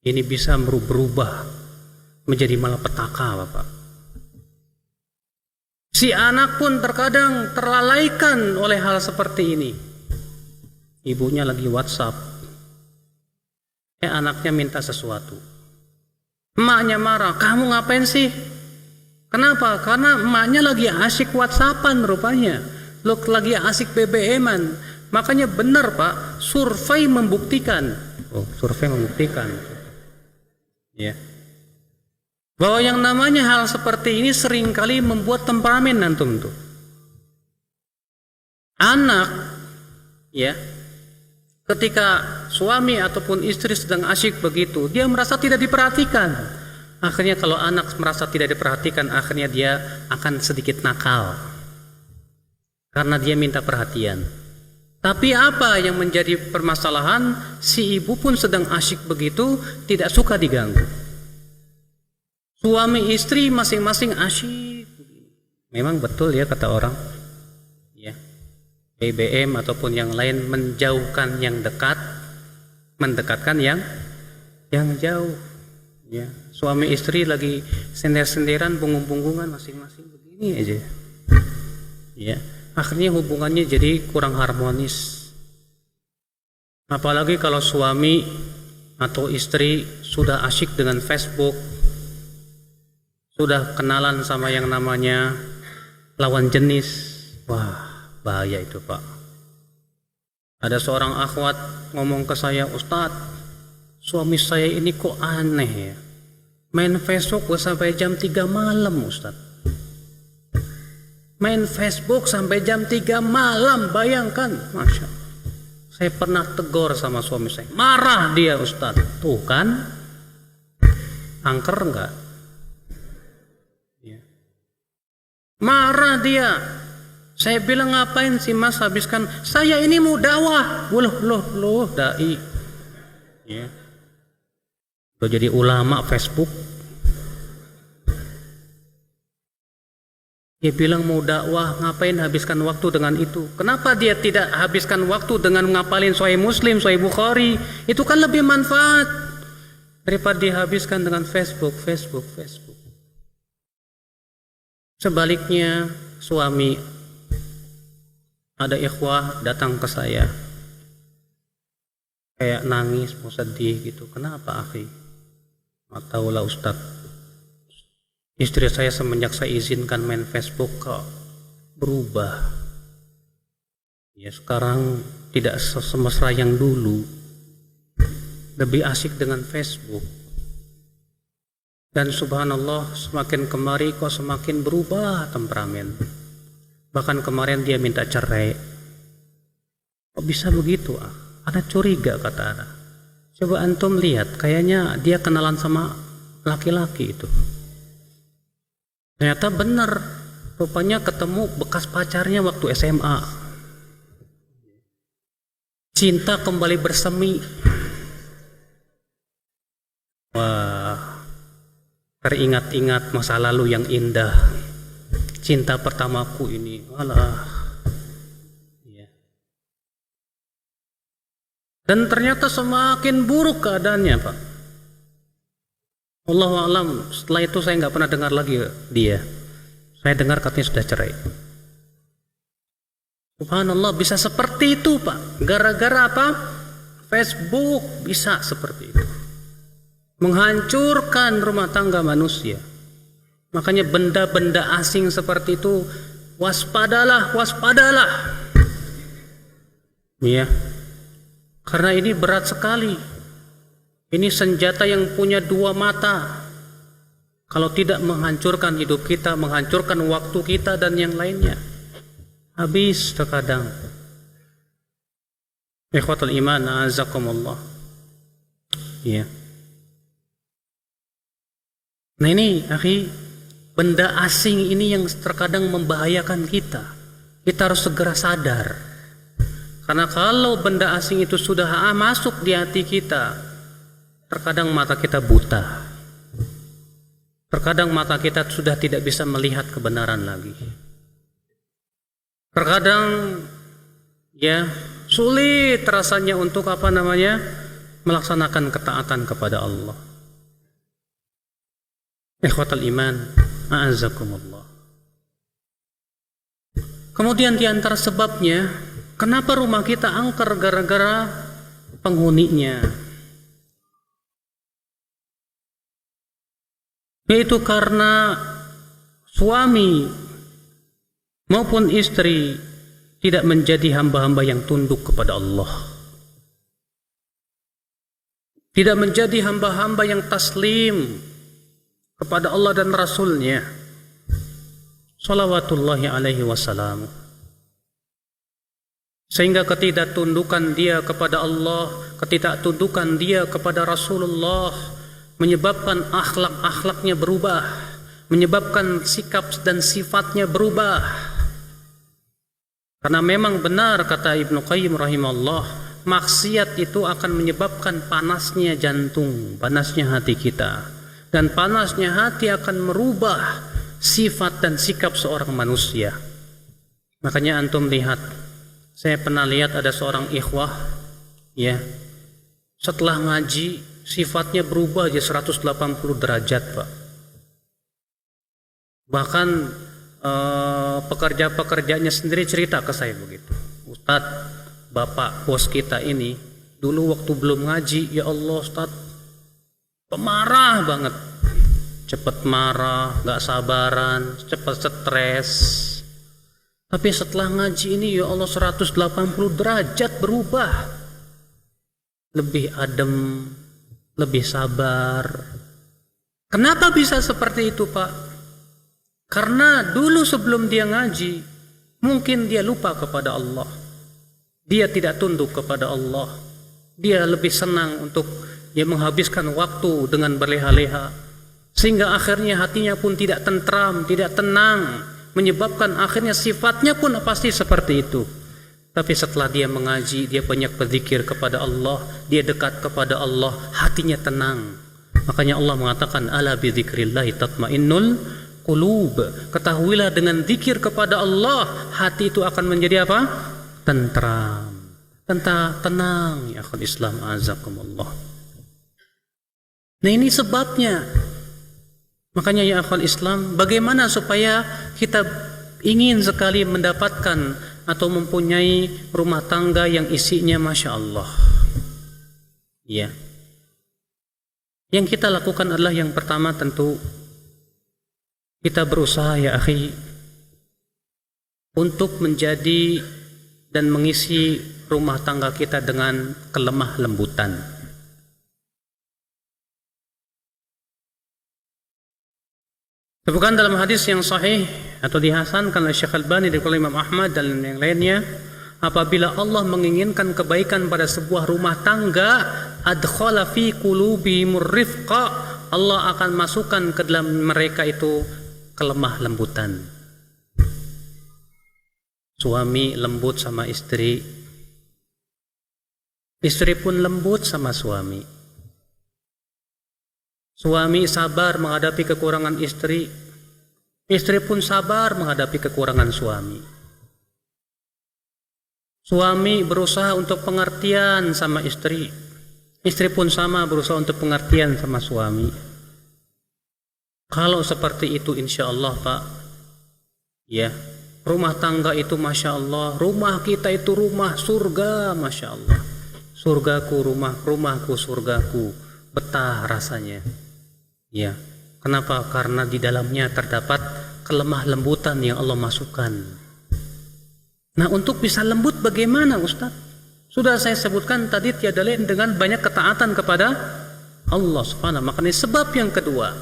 Ini bisa berubah menjadi malapetaka, Bapak. Si anak pun terkadang terlalaikan oleh hal seperti ini. Ibunya lagi WhatsApp, anaknya minta sesuatu. Emaknya marah, kamu ngapain sih? Kenapa? Karena emaknya lagi asik WhatsAppan rupanya, lagi asik BBM-an. Makanya benar Pak, survei membuktikan, ya, bahwa yang namanya hal seperti ini seringkali membuat temperamen antum tuh. Anak, ya, ketika suami ataupun istri sedang asyik begitu, dia merasa tidak diperhatikan. Akhirnya kalau anak merasa tidak diperhatikan, akhirnya dia akan sedikit nakal karena dia minta perhatian. Tapi apa yang menjadi permasalahan? Si ibu pun sedang asyik begitu, tidak suka diganggu. Suami istri masing-masing asyik. Memang betul ya kata orang, ya, BBM ataupun yang lain menjauhkan yang dekat, mendekatkan yang jauh. Ya, suami istri lagi sender-senderan, punggung-punggungan masing-masing begini aja. Ya, akhirnya hubungannya jadi kurang harmonis. Apalagi kalau suami atau istri sudah asyik dengan Facebook, sudah kenalan sama yang namanya lawan jenis. Wah, bahaya itu Pak. Ada seorang akhwat ngomong ke saya, Ustadz, suami saya ini kok aneh ya, main Facebook sampai jam 3 malam Ustadz. Main Facebook sampai jam 3 malam, bayangkan. Masya Allah. Saya pernah tegur sama suami saya, marah dia Ustadz. Tuh kan, angker enggak? Ya. Marah dia. Saya bilang, ngapain sih mas habiskan? Saya ini mau dakwah. Loh, dai. Ya. Udah jadi ulama Facebook. Dia bilang mau dakwah, ngapain habiskan waktu dengan itu? Kenapa dia tidak habiskan waktu dengan ngapalin Sahih Muslim, Sahih Bukhari? Itu kan lebih manfaat daripada dihabiskan dengan Facebook. Sebaliknya, suami, ada ikhwah datang ke saya, kayak nangis, mau sedih gitu. Kenapa akhi? Nggak tahu lah Ustaz. Istri saya semenjak saya izinkan main Facebook kok berubah. Ya sekarang tidak semesra yang dulu. Lebih asik dengan Facebook. Dan subhanallah semakin kemari kok semakin berubah temperamen. Bahkan kemarin dia minta cerai. Kok bisa begitu ah? Ada curiga kata Ana. Coba antum lihat, kayaknya dia kenalan sama laki-laki itu. Ternyata benar, rupanya ketemu bekas pacarnya waktu SMA. Cinta kembali bersemi. Wah, teringat-ingat masa lalu yang indah. Cinta pertamaku ini, alah. Ya. Dan ternyata semakin buruk keadaannya, Pak. Allahu a'lam, setelah itu saya nggak pernah dengar lagi dia. Saya dengar katanya sudah cerai. Subhanallah, bisa seperti itu Pak. Gara-gara apa? Facebook bisa seperti itu. Menghancurkan rumah tangga manusia. Makanya benda-benda asing seperti itu, waspadalah. Ya. Karena ini berat sekali. Ini senjata yang punya dua mata. Kalau tidak menghancurkan hidup kita, menghancurkan waktu kita dan yang lainnya, habis terkadang. Ikhwatul iman, a'azakumullah. Ya. Nah ini, akhi, benda asing ini yang terkadang membahayakan kita. Kita harus segera sadar. Karena kalau benda asing itu sudah masuk di hati kita, terkadang mata kita buta. Terkadang mata kita sudah tidak bisa melihat kebenaran lagi. Terkadang ya sulit rasanya untuk melaksanakan ketaatan kepada Allah. Ikhwatal iman, a'azakumullah. Kemudian di antara sebabnya, kenapa rumah kita angker gara-gara penghuninya? Yaitu karena suami maupun istri tidak menjadi hamba-hamba yang tunduk kepada Allah. Tidak menjadi hamba-hamba yang taslim kepada Allah dan Rasulnya. Salawatullahi alaihi wasallam. Sehingga ketidaktundukan dia kepada Allah, ketidaktundukan dia kepada Rasulullah menyebabkan akhlak-akhlaknya berubah, menyebabkan sikap dan sifatnya berubah. Karena memang benar kata Ibnu Qayyim rahimahullah, maksiat itu akan menyebabkan panasnya jantung, panasnya hati kita. Dan panasnya hati akan merubah sifat dan sikap seorang manusia. Makanya antum lihat, saya pernah lihat ada seorang ikhwah, ya, setelah ngaji sifatnya berubah aja 180 derajat Pak. Bahkan pekerja-pekerjanya sendiri cerita ke saya begitu. Ustadz, bapak bos kita ini dulu waktu belum ngaji, ya Allah Ustadz, pemarah banget, cepet marah, gak sabaran, cepet stres. Tapi setelah ngaji ini ya Allah 180 derajat berubah, lebih adem, lebih sabar. Kenapa bisa seperti itu Pak? Karena dulu sebelum dia ngaji, mungkin dia lupa kepada Allah. Dia tidak tunduk kepada Allah. Dia lebih senang untuk dia menghabiskan waktu dengan berleha-leha. Sehingga akhirnya hatinya pun tidak tentram, tidak tenang. menyebabkan akhirnya sifatnya pun pasti seperti itu. Tapi setelah dia mengaji, dia banyak berzikir kepada Allah, dia dekat kepada Allah, hatinya tenang. Makanya Allah mengatakan, ala bi dzikrillahi tatmainnul qulub. Ketahuilah dengan zikir kepada Allah, hati itu akan menjadi apa? Tentram. Tenang ya akhul Islam, azakumullah. Nah, ini sebabnya. Makanya ya akhul Islam, bagaimana supaya kita ingin sekali mendapatkan atau mempunyai rumah tangga yang isinya Masya Allah. Ya. Yang kita lakukan adalah yang pertama tentu kita berusaha ya akhi untuk menjadi dan mengisi rumah tangga kita dengan kelemah lembutan. Sebutkan dalam hadis yang sahih atau dihasankan oleh Syekh Albani dan Imam Ahmad dan yang lainnya, apabila Allah menginginkan kebaikan pada sebuah rumah tangga, adkhala fi qulubihimur rifqa, Allah akan masukkan ke dalam mereka itu kelemah lembutan. Suami lembut sama istri, istri pun lembut sama suami. Suami sabar menghadapi kekurangan istri, istri pun sabar menghadapi kekurangan suami. Suami berusaha untuk pengertian sama istri, istri pun sama berusaha untuk pengertian sama suami. Kalau seperti itu insya Allah Pak, ya, rumah tangga itu Masya Allah, rumah kita itu rumah surga Masya Allah. Surgaku rumahku surgaku, betah rasanya. Ya, kenapa? Karena di dalamnya terdapat kelemah lembutan yang Allah masukkan. Nah, untuk bisa lembut bagaimana Ustaz? Sudah saya sebutkan tadi, tiada lain dengan banyak ketaatan kepada Allah Subhanahu. Makanya sebab yang kedua,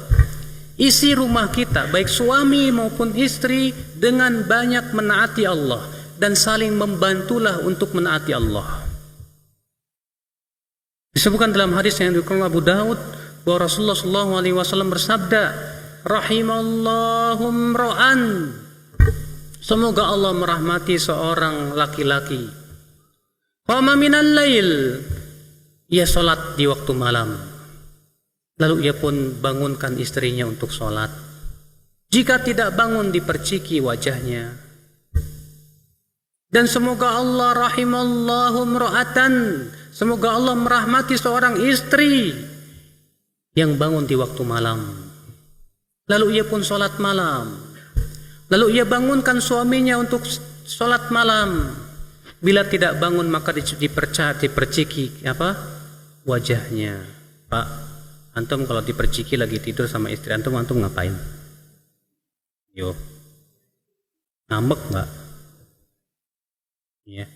isi rumah kita baik suami maupun istri dengan banyak menaati Allah dan saling membantulah untuk menaati Allah. Disebutkan dalam hadis yang diriwayatkan Abu Daud bahwa Rasulullah SAW bersabda, Rahimallahum ra'an, semoga Allah merahmati seorang laki-laki, qama minal lail, ia sholat di waktu malam, lalu ia pun bangunkan istrinya untuk sholat. Jika tidak bangun, diperciki wajahnya. Dan semoga Allah rahimallahum ra'atan, semoga Allah merahmati seorang istri yang bangun di waktu malam, lalu ia pun sholat malam, lalu ia bangunkan suaminya untuk sholat malam. Bila tidak bangun maka diperciki apa? Wajahnya. Pak, antum kalau diperciki lagi tidur sama istri antum ngapain? Yo, ngambek nggak? Ya.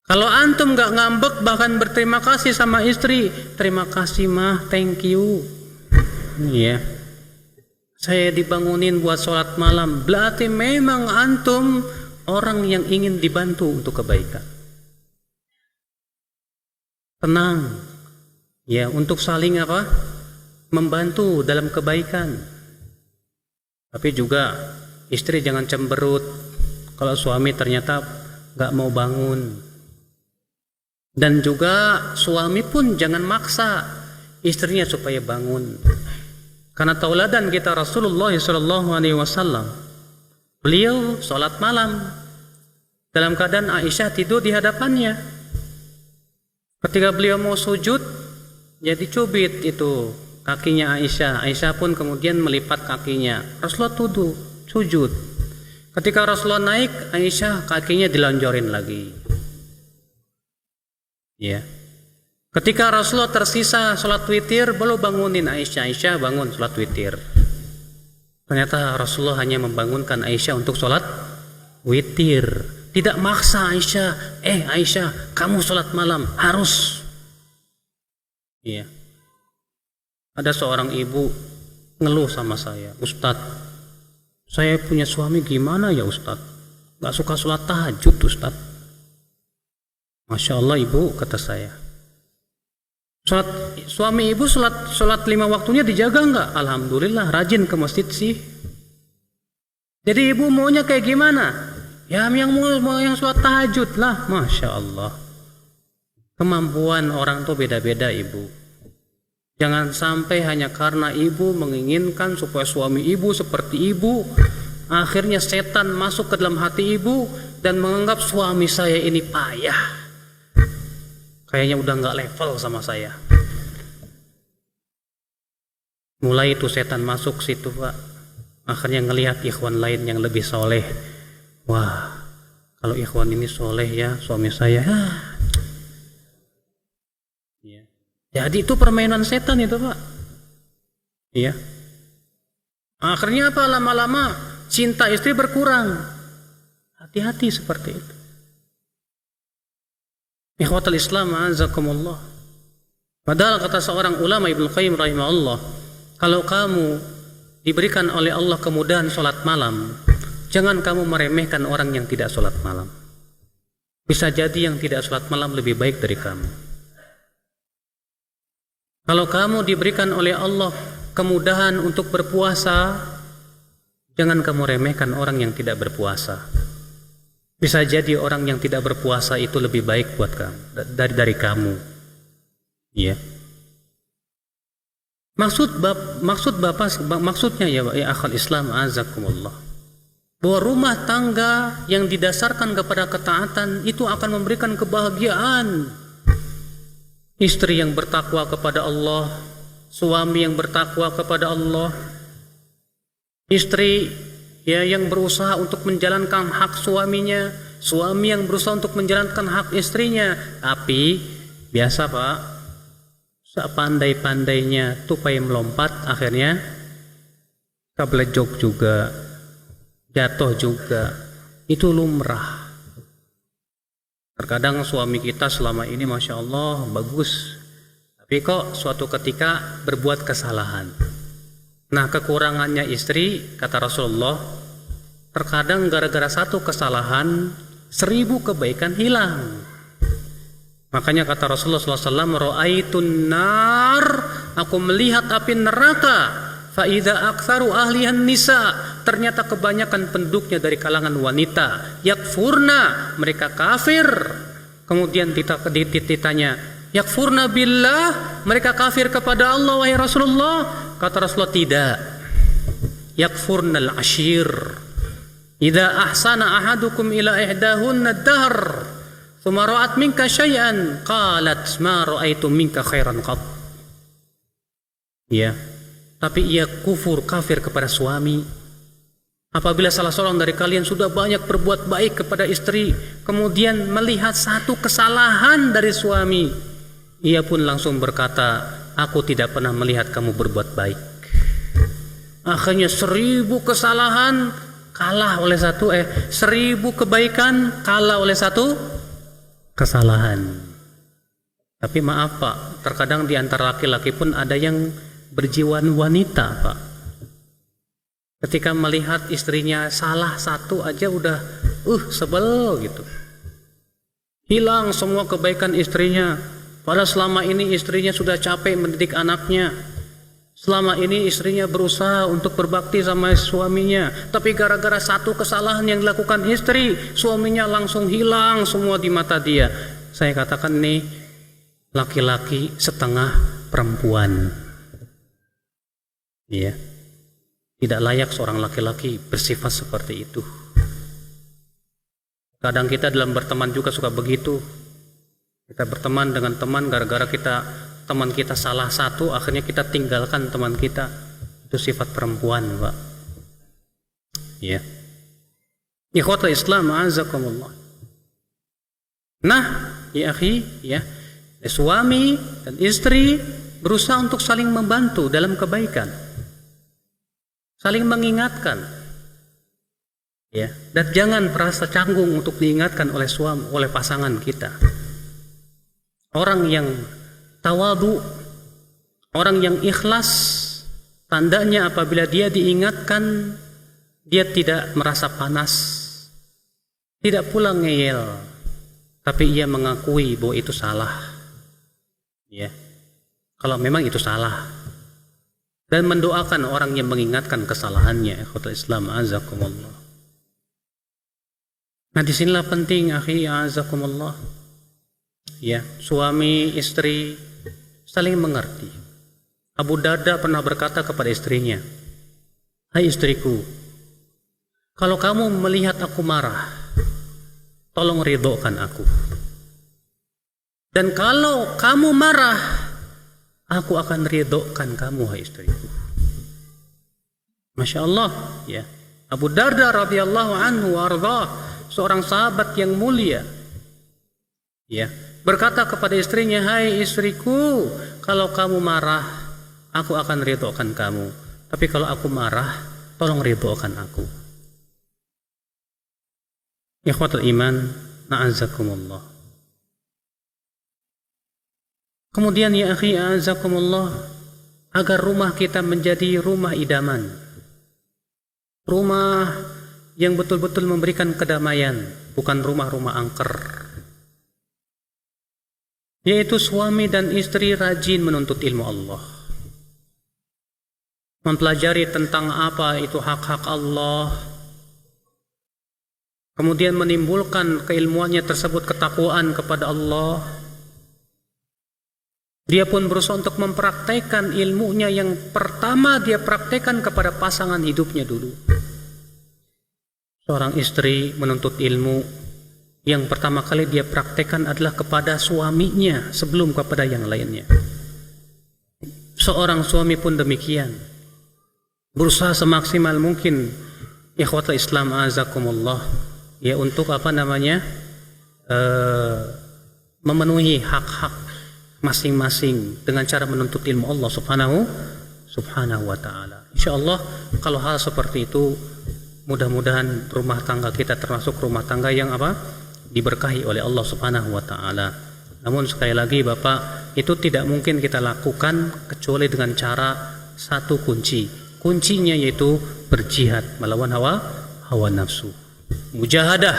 Kalau antum nggak ngambek bahkan berterima kasih sama istri, terima kasih mah, thank you. Ya, saya dibangunin buat sholat malam, berarti memang antum orang yang ingin dibantu untuk kebaikan. Tenang, ya, untuk saling apa? Membantu dalam kebaikan. Tapi juga istri jangan cemberut kalau suami ternyata nggak mau bangun. Dan juga suami pun jangan maksa istrinya supaya bangun. Karena tauladan kita Rasulullah SAW, beliau sholat malam dalam keadaan Aisyah tidur di hadapannya. Ketika beliau mau sujud, jadi cubit itu kakinya Aisyah. Aisyah pun kemudian melipat kakinya. Rasulullah sujud. Ketika Rasulullah naik, Aisyah kakinya dilonjorin lagi. Ya. Ketika Rasulullah tersisa sholat witir, belum bangunin Aisyah. Aisyah bangun sholat witir. Ternyata Rasulullah hanya membangunkan Aisyah untuk sholat witir. Tidak maksa Aisyah. Aisyah, kamu sholat malam harus. Iya. Ada seorang ibu ngeluh sama saya, Ustadz, saya punya suami gimana ya Ustadz? Gak suka sholat tahajud Ustadz. Masya Allah ibu, kata saya. Suami ibu sholat 5 waktunya dijaga enggak? Alhamdulillah, rajin ke masjid sih. Jadi ibu maunya kayak gimana? Ya yang mau yang sholat tahajud lah. Masya Allah. Kemampuan orang tuh beda-beda ibu. Jangan sampai hanya karena ibu menginginkan supaya suami ibu seperti ibu, akhirnya setan masuk ke dalam hati ibu dan menganggap suami saya ini payah. Kayaknya udah nggak level sama saya. Mulai itu setan masuk situ Pak. Akhirnya ngelihat ikhwan lain yang lebih soleh. Wah, kalau ikhwan ini soleh ya suami saya. Ya. Jadi itu permainan setan itu Pak. Iya. Akhirnya apa? Lama-lama cinta istri berkurang. Hati-hati seperti itu. Ikhwatul Islam a'azakumullah. Padahal kata seorang ulama Ibnu Qayyim rahimahullah, kalau kamu diberikan oleh Allah kemudahan sholat malam, jangan kamu meremehkan orang yang tidak sholat malam. Bisa jadi yang tidak sholat malam lebih baik dari kamu. Kalau kamu diberikan oleh Allah kemudahan untuk berpuasa, jangan kamu remehkan orang yang tidak berpuasa. Bisa jadi orang yang tidak berpuasa itu lebih baik buat kamu dari kamu. Iya. Maksudnya ya akhal Islam azakumullah, bahwa rumah tangga yang didasarkan kepada ketaatan itu akan memberikan kebahagiaan. Istri yang bertakwa kepada Allah, suami yang bertakwa kepada Allah, istri ya yang berusaha untuk menjalankan hak suaminya, suami yang berusaha untuk menjalankan hak istrinya. Tapi biasa Pak, sepandai-pandainya tupai melompat, akhirnya keblejok juga, jatuh juga. Itu lumrah. Terkadang suami kita selama ini Masya Allah bagus, tapi kok suatu ketika berbuat kesalahan. Nah, kekurangannya istri, kata Rasulullah, terkadang gara-gara satu kesalahan 1000 kebaikan hilang. Makanya kata Rasulullah SAW, ra'aitun nar, aku melihat api neraka, fa'idha aktsaru ahlihan nisa, ternyata kebanyakan penduduknya dari kalangan wanita, yakfurna, mereka kafir. Kemudian ditanya, yakfurna billah, mereka kafir kepada Allah wahai Rasulullah. Kata Rasulullah, tidak, yakfurnal ashir, idza ahsana ahadukum ila ihdahunna ad-dahr thumma ra'at minka syai'an qalat ma ra'aitu minka khairan qat. Ya, tapi ia kafir kepada suami. Apabila salah seorang dari kalian sudah banyak berbuat baik kepada istri, kemudian melihat satu kesalahan dari suami, ia pun langsung berkata, aku tidak pernah melihat kamu berbuat baik. Akhirnya 1000 kesalahan kalah oleh 1000 kebaikan kalah oleh 1 kesalahan. Tapi maaf Pak, terkadang di antara laki-laki pun ada yang berjiwa wanita Pak. Ketika melihat istrinya salah satu aja udah sebel gitu. Hilang semua kebaikan istrinya. Padahal selama ini istrinya sudah capek mendidik anaknya. Selama ini istrinya berusaha untuk berbakti sama suaminya. Tapi gara-gara satu kesalahan yang dilakukan istri, suaminya langsung hilang semua di mata dia. Saya katakan nih, laki-laki setengah perempuan. Iya. Tidak layak seorang laki-laki bersifat seperti itu. Kadang kita dalam berteman juga suka begitu. Kita berteman dengan teman, gara-gara teman kita salah satu, akhirnya kita tinggalkan teman kita. Itu sifat perempuan Pak. Ya. Ikhwatul Islam a'azakumullah. Nah, ya akhi, ya, suami dan istri berusaha untuk saling membantu dalam kebaikan, saling mengingatkan, ya, dan jangan merasa canggung untuk diingatkan oleh suami, oleh pasangan kita. Orang yang tawadu, orang yang ikhlas, tandanya apabila dia diingatkan, dia tidak merasa panas, tidak pula ngeyel, tapi ia mengakui bahwa itu salah. Ya, kalau memang itu salah. dan mendoakan orang yang mengingatkan kesalahannya. Ikhwatul Islam azakumullah. Nah, disinilah penting akhi azakumullah, ya, suami istri saling mengerti. Abu Darda pernah berkata kepada istrinya, "Hai istriku, kalau kamu melihat aku marah, tolong ridhokan aku. Dan kalau kamu marah, aku akan ridhokan kamu, hai istriku." Masya Allah, ya. Abu Darda radhiyallahu anhu warḍah, seorang sahabat yang mulia, ya, berkata kepada istrinya, "Hai istriku, kalau kamu marah, aku akan ridhokan kamu. Tapi kalau aku marah, tolong ridhokan aku." Ikhwatul iman, na'azakumullah. Kemudian ya akhi a'azakumullah, agar rumah kita menjadi rumah idaman, rumah yang betul-betul memberikan kedamaian, bukan rumah-rumah angker, yaitu suami dan istri rajin menuntut ilmu Allah, mempelajari tentang apa itu hak-hak Allah, kemudian menimbulkan keilmuannya tersebut ketakwaan kepada Allah. Dia pun berusaha untuk mempraktekkan ilmunya yang pertama dia praktekkan kepada pasangan hidupnya dulu. Seorang istri menuntut ilmu yang pertama kali dia praktekkan adalah kepada suaminya sebelum kepada yang lainnya. Seorang suami pun demikian, berusaha semaksimal mungkin, ikhwatul Islam azakumullah, ya, untuk memenuhi hak-hak masing-masing dengan cara menuntut ilmu Allah subhanahu wa ta'ala. InsyaAllah kalau hal seperti itu, mudah-mudahan rumah tangga kita termasuk rumah tangga yang diberkahi oleh Allah subhanahu wa ta'ala. Namun sekali lagi Bapak, itu tidak mungkin kita lakukan kecuali dengan cara satu kunci. Kuncinya yaitu berjihad melawan hawa nafsu, mujahadah,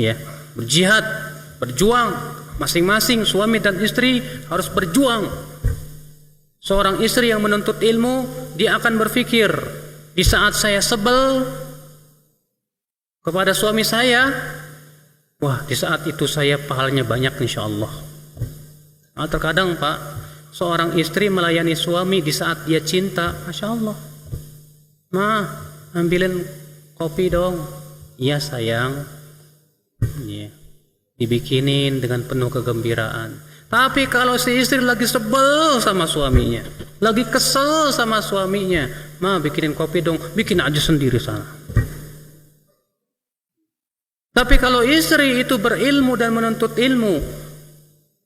ya, berjihad, berjuang. Masing-masing suami dan istri harus berjuang. Seorang istri yang menuntut ilmu, dia akan berpikir, di saat saya sebel kepada suami saya, wah, di saat itu saya pahalanya banyak insyaallah. Nah, terkadang Pak, seorang istri melayani suami di saat dia cinta, Masya Allah, "Ma, ambilin kopi dong." "Iya sayang." Ya, dibikinin dengan penuh kegembiraan. Tapi kalau si istri lagi sebel sama suaminya, lagi kesel sama suaminya, "Ma, bikinin kopi dong." "Bikin aja sendiri sana." Tapi kalau istri itu berilmu dan menuntut ilmu,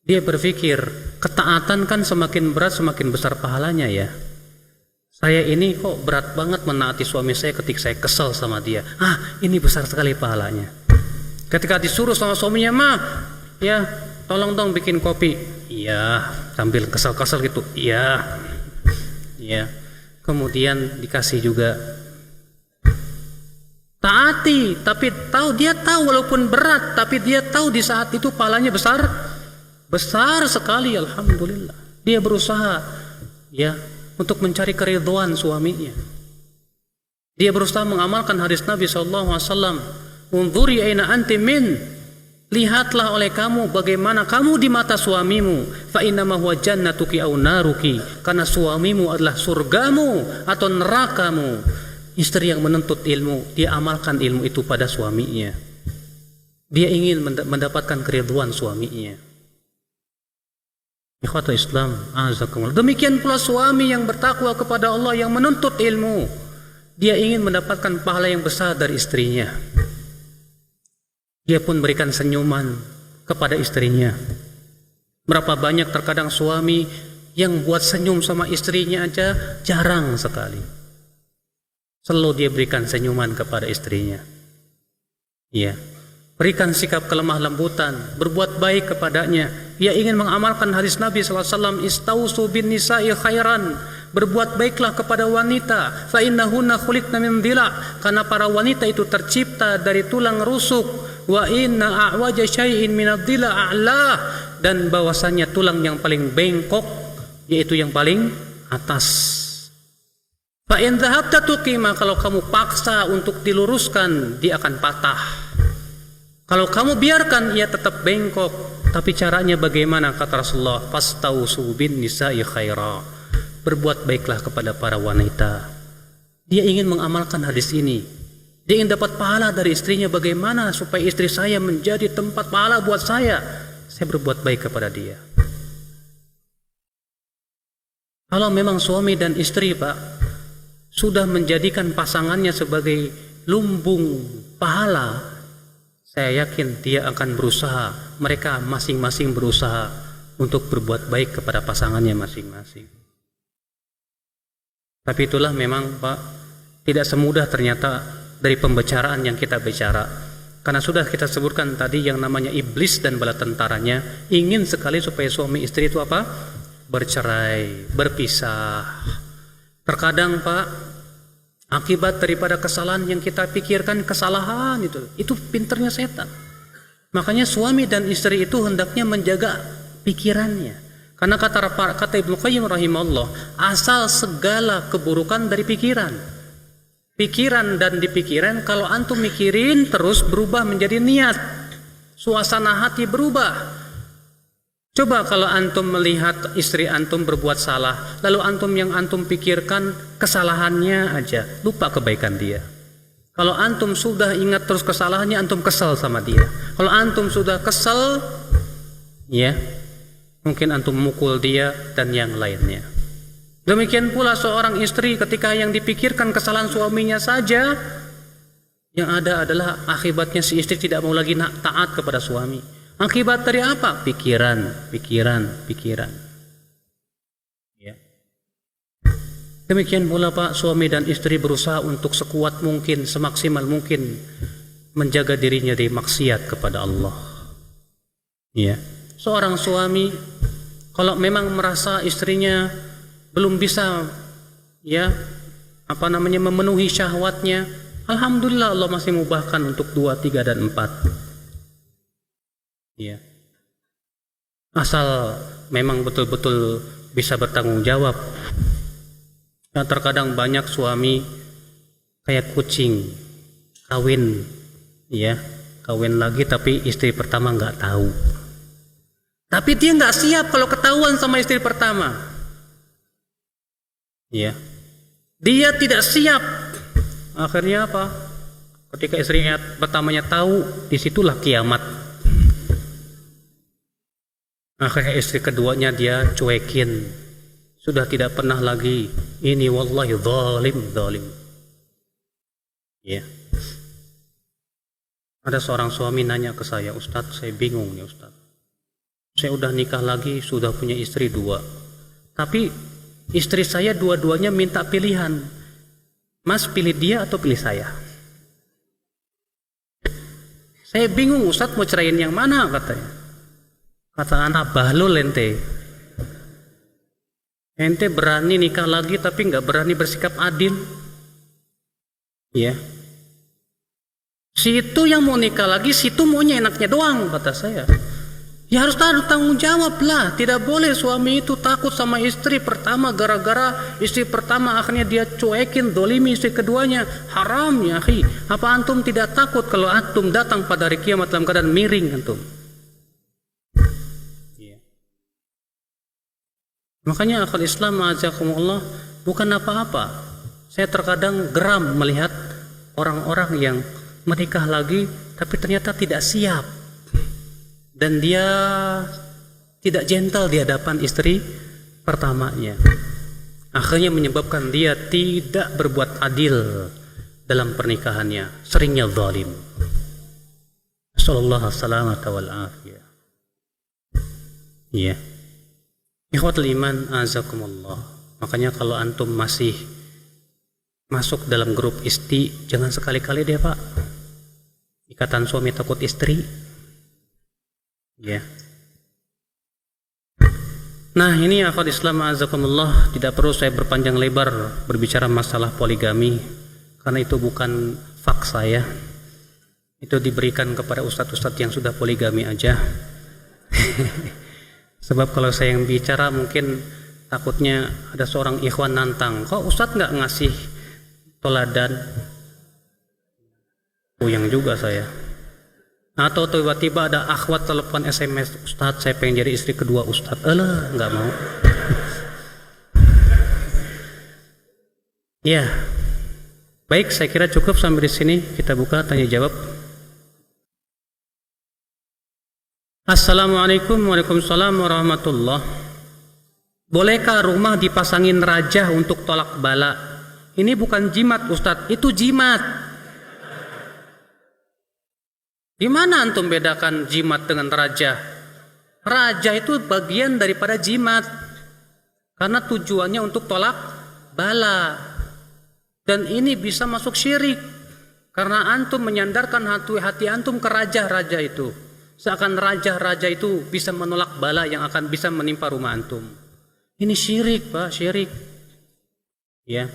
dia berpikir, ketaatan kan semakin berat semakin besar pahalanya ya. Saya ini kok berat banget menaati suami saya ketika saya kesel sama dia. Ini besar sekali pahalanya. Ketika disuruh sama suaminya, "Ma, ya, tolong dong bikin kopi." "Iya," sambil kesal-kesal gitu. "Iya." Ya. Kemudian dikasih juga. Taati, tapi dia tahu walaupun berat, tapi dia tahu di saat itu pahalanya besar sekali, alhamdulillah. Dia berusaha, ya, untuk mencari keridhaan suaminya. Dia berusaha mengamalkan hadis Nabi SAW, "Unzuri aina anti min." Lihatlah oleh kamu bagaimana kamu di mata suamimu. Fa innama huwa jannatuki aw naruki. Karena suamimu adalah surgamu atau nerakamu. Istri yang menuntut ilmu, dia amalkan ilmu itu pada suaminya. Dia ingin mendapatkan keridhaan suaminya. Ikhwatul Islam azakumullah. Demikian pula suami yang bertakwa kepada Allah, yang menuntut ilmu, dia ingin mendapatkan pahala yang besar dari istrinya. Dia pun berikan senyuman kepada istrinya. Berapa banyak terkadang suami yang buat senyum sama istrinya aja jarang sekali. Selalu dia berikan senyuman kepada istrinya. Ya, berikan sikap kelemah lembutan, berbuat baik kepadanya. Dia ingin mengamalkan hadis Nabi SAW, "Istausu bin nisa'i khairan." Berbuat baiklah kepada wanita, fa innahunna khuliqna min dhila, karena para wanita itu tercipta dari tulang rusuk. Wa inna a'waja syai'in min ad-dhila a'la, dan bahwasanya tulang yang paling bengkok yaitu yang paling atas. Fa in dhahabta tuqima, kalau kamu paksa untuk diluruskan, dia akan patah. Kalau kamu biarkan, ia tetap bengkok. Tapi caranya bagaimana? Kata Rasulullah, fastausu bin nisa'i khaira. Berbuat baiklah kepada para wanita. Dia ingin mengamalkan hadis ini. Dia ingin dapat pahala dari istrinya. Bagaimana supaya istri saya menjadi tempat pahala buat saya? Saya berbuat baik kepada dia. Kalau memang suami dan istri, Pak, sudah menjadikan pasangannya sebagai lumbung pahala, saya yakin dia akan berusaha, mereka masing-masing berusaha untuk berbuat baik kepada pasangannya masing-masing. Tapi itulah memang, Pak, tidak semudah ternyata dari pembicaraan yang kita bicara. Karena sudah kita sebutkan tadi yang namanya iblis dan bala tentaranya ingin sekali supaya suami istri itu apa? Bercerai, berpisah. Terkadang, Pak, akibat daripada kesalahan yang kita pikirkan, kesalahan itu pinternya setan. Makanya suami dan istri itu hendaknya menjaga pikirannya. Karena kata Ibnu Qayyim rahimahullah, asal segala keburukan dari pikiran. Pikiran dan di pikiran, kalau antum mikirin terus berubah menjadi niat, suasana hati berubah. Coba kalau antum melihat istri antum berbuat salah, lalu antum yang antum pikirkan kesalahannya aja, lupa kebaikan dia. Kalau antum sudah ingat terus kesalahannya, antum kesal sama dia. Kalau antum sudah kesal, ya, mungkin antum mukul dia dan yang lainnya. Demikian pula seorang istri ketika yang dipikirkan kesalahan suaminya saja, yang ada adalah akibatnya si istri tidak mau lagi taat kepada suami. Akibat dari apa? Pikiran. Ya. Demikian pula, Pak, suami dan istri berusaha untuk sekuat mungkin, semaksimal mungkin menjaga dirinya dari maksiat kepada Allah. Ya. Seorang suami kalau memang merasa istrinya belum bisa memenuhi syahwatnya, alhamdulillah Allah masih mubahkan untuk 2, 3 dan 4. Ya. Asal memang betul-betul bisa bertanggung jawab. Nah, terkadang banyak suami kayak kucing kawin lagi tapi istri pertama nggak tahu. Tapi dia nggak siap kalau ketahuan sama istri pertama. Ya. Dia tidak siap. Akhirnya apa? Ketika istrinya pertamanya tahu, disitulah kiamat. Akhirnya istri keduanya dia cuekin, sudah tidak pernah lagi ini wallahi zalim. Ya. Ada seorang suami nanya ke saya, Ustadz, saya bingung nih Ustadz. Saya udah nikah lagi, sudah punya istri 2. Tapi istri saya dua-duanya minta pilihan. Mas pilih dia atau pilih saya? Saya bingung Ustadz, mau ceraiin yang mana katanya. Kata anak, bahlul ente berani nikah lagi tapi nggak berani bersikap adil. Ya, si itu yang mau nikah lagi, si itu maunya enaknya doang, kata saya. Ya harus tanggung jawab lah. Tidak boleh suami itu takut sama istri pertama gara-gara istri pertama akhirnya dia cuekin, dolimi istri keduanya. Haram ya akhi. Apa antum tidak takut kalau antum datang pada hari kiamat dalam keadaan miring antum? Makanya akal Islam azakumullah bukan apa-apa. Saya terkadang geram melihat orang-orang yang menikah lagi tapi ternyata tidak siap. Dan dia tidak gentle di hadapan istri pertamanya. Akhirnya menyebabkan dia tidak berbuat adil dalam pernikahannya. Seringnya zalim. Sallallahu salamata wal afiyah. Iya. Ikhwatul iman azakumullah. Makanya kalau antum masih masuk dalam grup isti, jangan sekali-kali deh Pak. Ikatan suami takut istri. Ya. Nah, ini akhwat Islam azakumullah, tidak perlu saya berpanjang lebar berbicara masalah poligami karena itu bukan fak saya. Itu diberikan kepada ustadz-ustadz yang sudah poligami aja. Sebab kalau saya yang bicara mungkin Takutnya ada seorang ikhwan nantang, kok Ustadz nggak ngasih toladan? Puyeng juga saya. Atau tiba-tiba ada akhwat telepon SMS, Ustadz saya pengen jadi istri kedua Ustadz. Alah, nggak mau. Ya, baik, saya kira cukup sampai di sini. Kita buka tanya jawab. Assalamualaikum warahmatullahi wabarakatuh. Bolehkah rumah dipasangin raja untuk tolak bala? Ini bukan jimat Ustadz, itu jimat. Gimana antum bedakan jimat dengan raja? Raja itu bagian daripada jimat, karena tujuannya untuk tolak bala. Dan ini bisa masuk syirik, karena antum menyandarkan hati antum ke raja-raja itu. Seakan raja-raja itu bisa menolak bala yang akan bisa menimpa rumah antum. Ini syirik, Pak, syirik. Ya.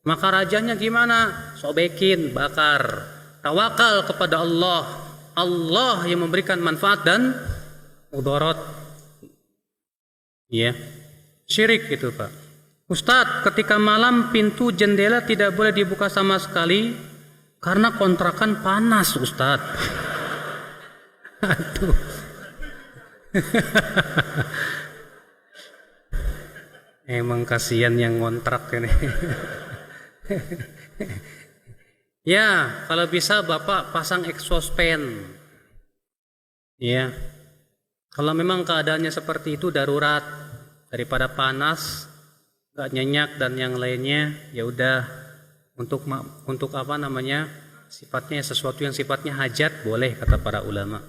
Maka rajanya gimana? Sobekin, bakar. Tawakal kepada Allah. Allah yang memberikan manfaat dan mudarat. Ya. Syirik itu, Pak. Ustadz, ketika malam pintu jendela tidak boleh dibuka sama sekali karena kontrakan panas, Ustadz. Aduh. Emang kasihan yang ngontrak ini. Ya, kalau bisa Bapak pasang exhaust fan. Ya. Kalau memang keadaannya seperti itu darurat, daripada panas, gak nyenyak dan yang lainnya, ya udah untuk apa namanya? Sifatnya sesuatu yang sifatnya hajat boleh kata para ulama.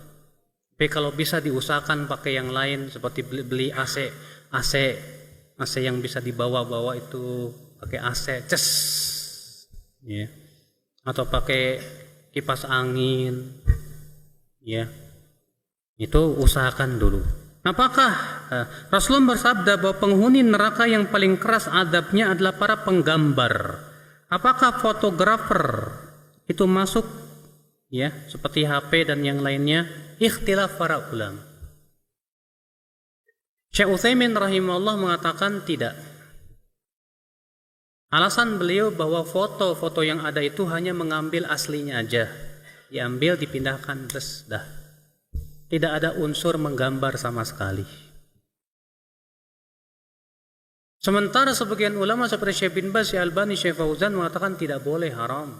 Tapi kalau bisa diusahakan pakai yang lain seperti beli AC yang bisa dibawa-bawa itu pakai AC, ces, ya, atau pakai kipas angin, ya, itu usahakan dulu. Apakah Rasulullah bersabda bahwa penghuni neraka yang paling keras adabnya adalah para penggambar? Apakah fotografer itu masuk? Ya, seperti HP dan yang lainnya. Ikhtilaf para ulama. Syekh Utsaimin rahimahullah mengatakan tidak. Alasan beliau bahwa foto-foto yang ada itu hanya mengambil aslinya aja, diambil dipindahkan terus dah. Tidak ada unsur menggambar sama sekali. Sementara sebagian ulama seperti Syekh bin Baz, Syekh Albani, Syekh Fauzan mengatakan tidak boleh, haram.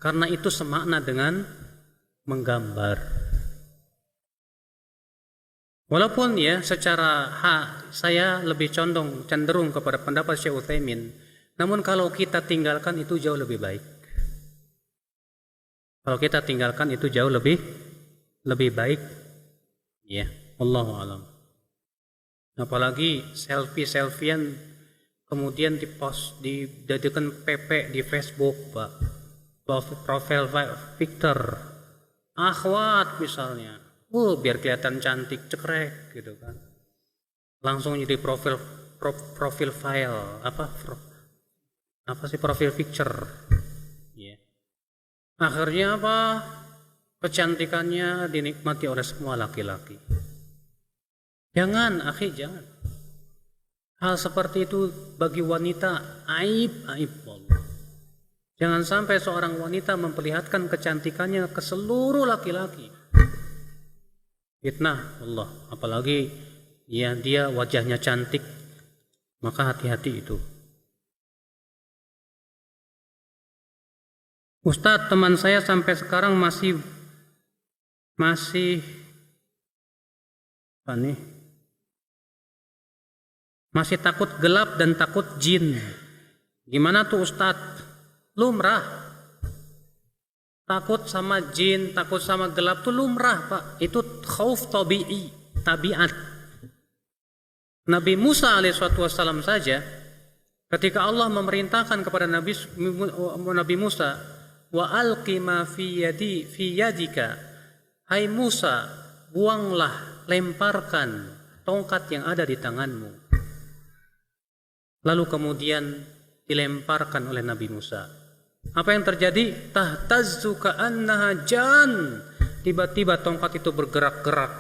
Karena itu semakna dengan menggambar. Walaupun ya secara saya lebih cenderung kepada pendapat Syekh Utsaimin, namun kalau kita tinggalkan itu jauh lebih baik. Kalau kita tinggalkan itu jauh lebih baik. Ya, wallahu a'lam. Apalagi selfie-selfian kemudian dipost, dijadikan PP di Facebook, Pak. Profile picture. Akhwat misalnya. Biar kelihatan cantik, cekrek gitu kan. Langsung jadi profil file, apa sih profil picture. Yeah. Akhirnya apa? Kecantikannya dinikmati oleh semua laki-laki. Jangan, akhi, jangan. Hal seperti itu bagi wanita aib Allah. Jangan sampai seorang wanita memperlihatkan kecantikannya ke seluruh laki-laki. Fitnah Allah, apalagi ya dia wajahnya cantik, maka hati-hati itu. Ustadz, teman saya sampai sekarang masih takut gelap dan takut jin. Gimana tuh Ustadz? Lumrah. Takut sama jin, takut sama gelap itu lumrah, Pak. Itu khauf tabi'i, tabiat. Nabi Musa alaihissalam saja, ketika Allah memerintahkan kepada Nabi Musa, wa alqi ma fi yadika, hai Musa, buanglah, lemparkan tongkat yang ada di tanganmu. Lalu kemudian dilemparkan oleh Nabi Musa. Apa yang terjadi? Tahtazzu ka'annaha jan. Tiba-tiba tongkat itu bergerak-gerak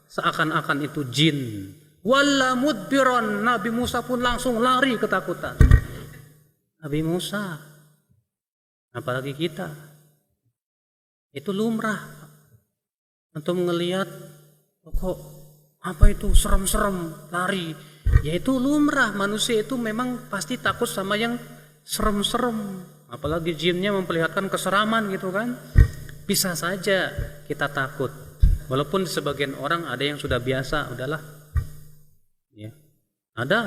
seakan-akan itu jin. Walla mudbiran, Nabi Musa pun langsung lari ketakutan. Nabi Musa, apalagi kita, itu lumrah. Antum ngelihat kok apa itu serem-serem lari, ya itu lumrah. Manusia itu memang pasti takut sama yang serem-serem, apalagi jinnya memperlihatkan keseraman gitu kan. Bisa saja kita takut, walaupun sebagian orang ada yang sudah biasa, udahlah ya. Ada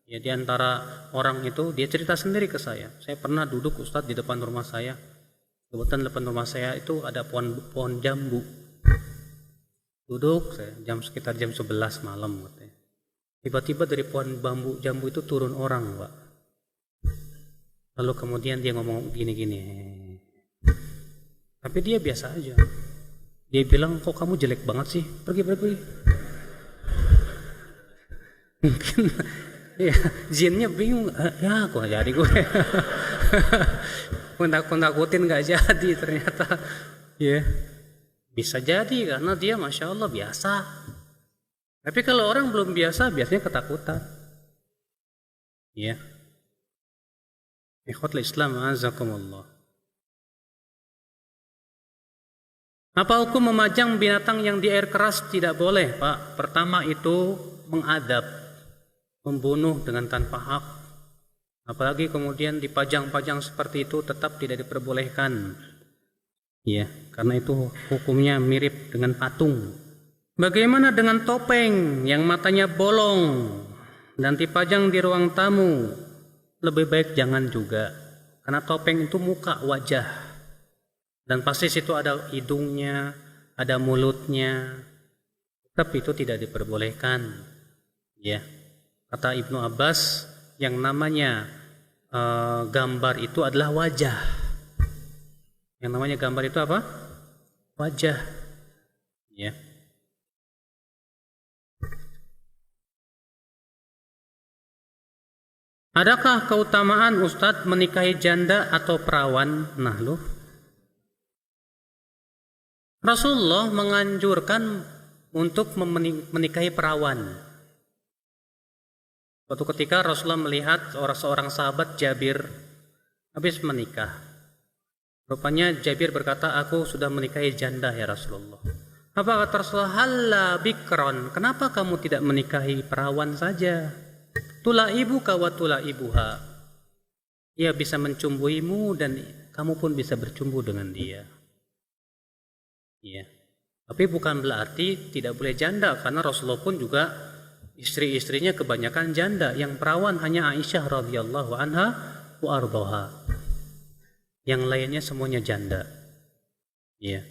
ya di antara orang itu, dia cerita sendiri ke saya pernah duduk Ustadz di depan rumah saya. Kebetulan depan rumah saya itu ada pohon jambu. Duduk saya sekitar jam 11 malam katanya. Tiba-tiba dari pohon jambu itu turun orang, Pak. Lalu kemudian dia ngomong gini-gini. Tapi dia biasa aja. Dia bilang, kok kamu jelek banget sih? Pergi. Mungkin ya, jinnya bingung. Ya kok jadi gue. Kuntakutin gak jadi ternyata. Ya, bisa jadi karena dia Masya Allah biasa. Tapi kalau orang belum biasa, biasanya ketakutan. Ya. Ikhwatul Islam azakumullah. Apa hukum memajang binatang yang di air keras? Tidak boleh, Pak. Pertama itu mengadab, membunuh dengan tanpa hak. Apalagi kemudian dipajang-pajang seperti itu tetap tidak diperbolehkan. Ya, karena itu hukumnya mirip dengan patung. Bagaimana dengan topeng yang matanya bolong dan dipajang di ruang tamu? Lebih baik jangan juga. Karena topeng itu muka, wajah. Dan pasti situ ada hidungnya, ada mulutnya. Tapi itu tidak diperbolehkan. Ya. Kata Ibnu Abbas, yang namanya gambar itu adalah wajah. Yang namanya gambar itu apa? Wajah. Ya. Adakah keutamaan Ustadz menikahi janda atau perawan? Nah loh, Rasulullah menganjurkan untuk menikahi perawan. Suatu ketika Rasulullah melihat seorang sahabat Jabir habis menikah. Rupanya Jabir berkata, aku sudah menikahi janda ya Rasulullah. Apa kata Rasulullah? Halla bikron, kenapa kamu tidak menikahi perawan saja? Tula ibuka wa tula ibuha. Ia bisa mencumbuimu dan kamu pun bisa bercumbu dengan dia. Ya. Tapi bukan berarti tidak boleh janda, karena Rasulullah pun juga istri-istrinya kebanyakan janda. Yang perawan hanya Aisyah radhiyallahu anha wa ardhaha. Yang lainnya semuanya janda. Ya.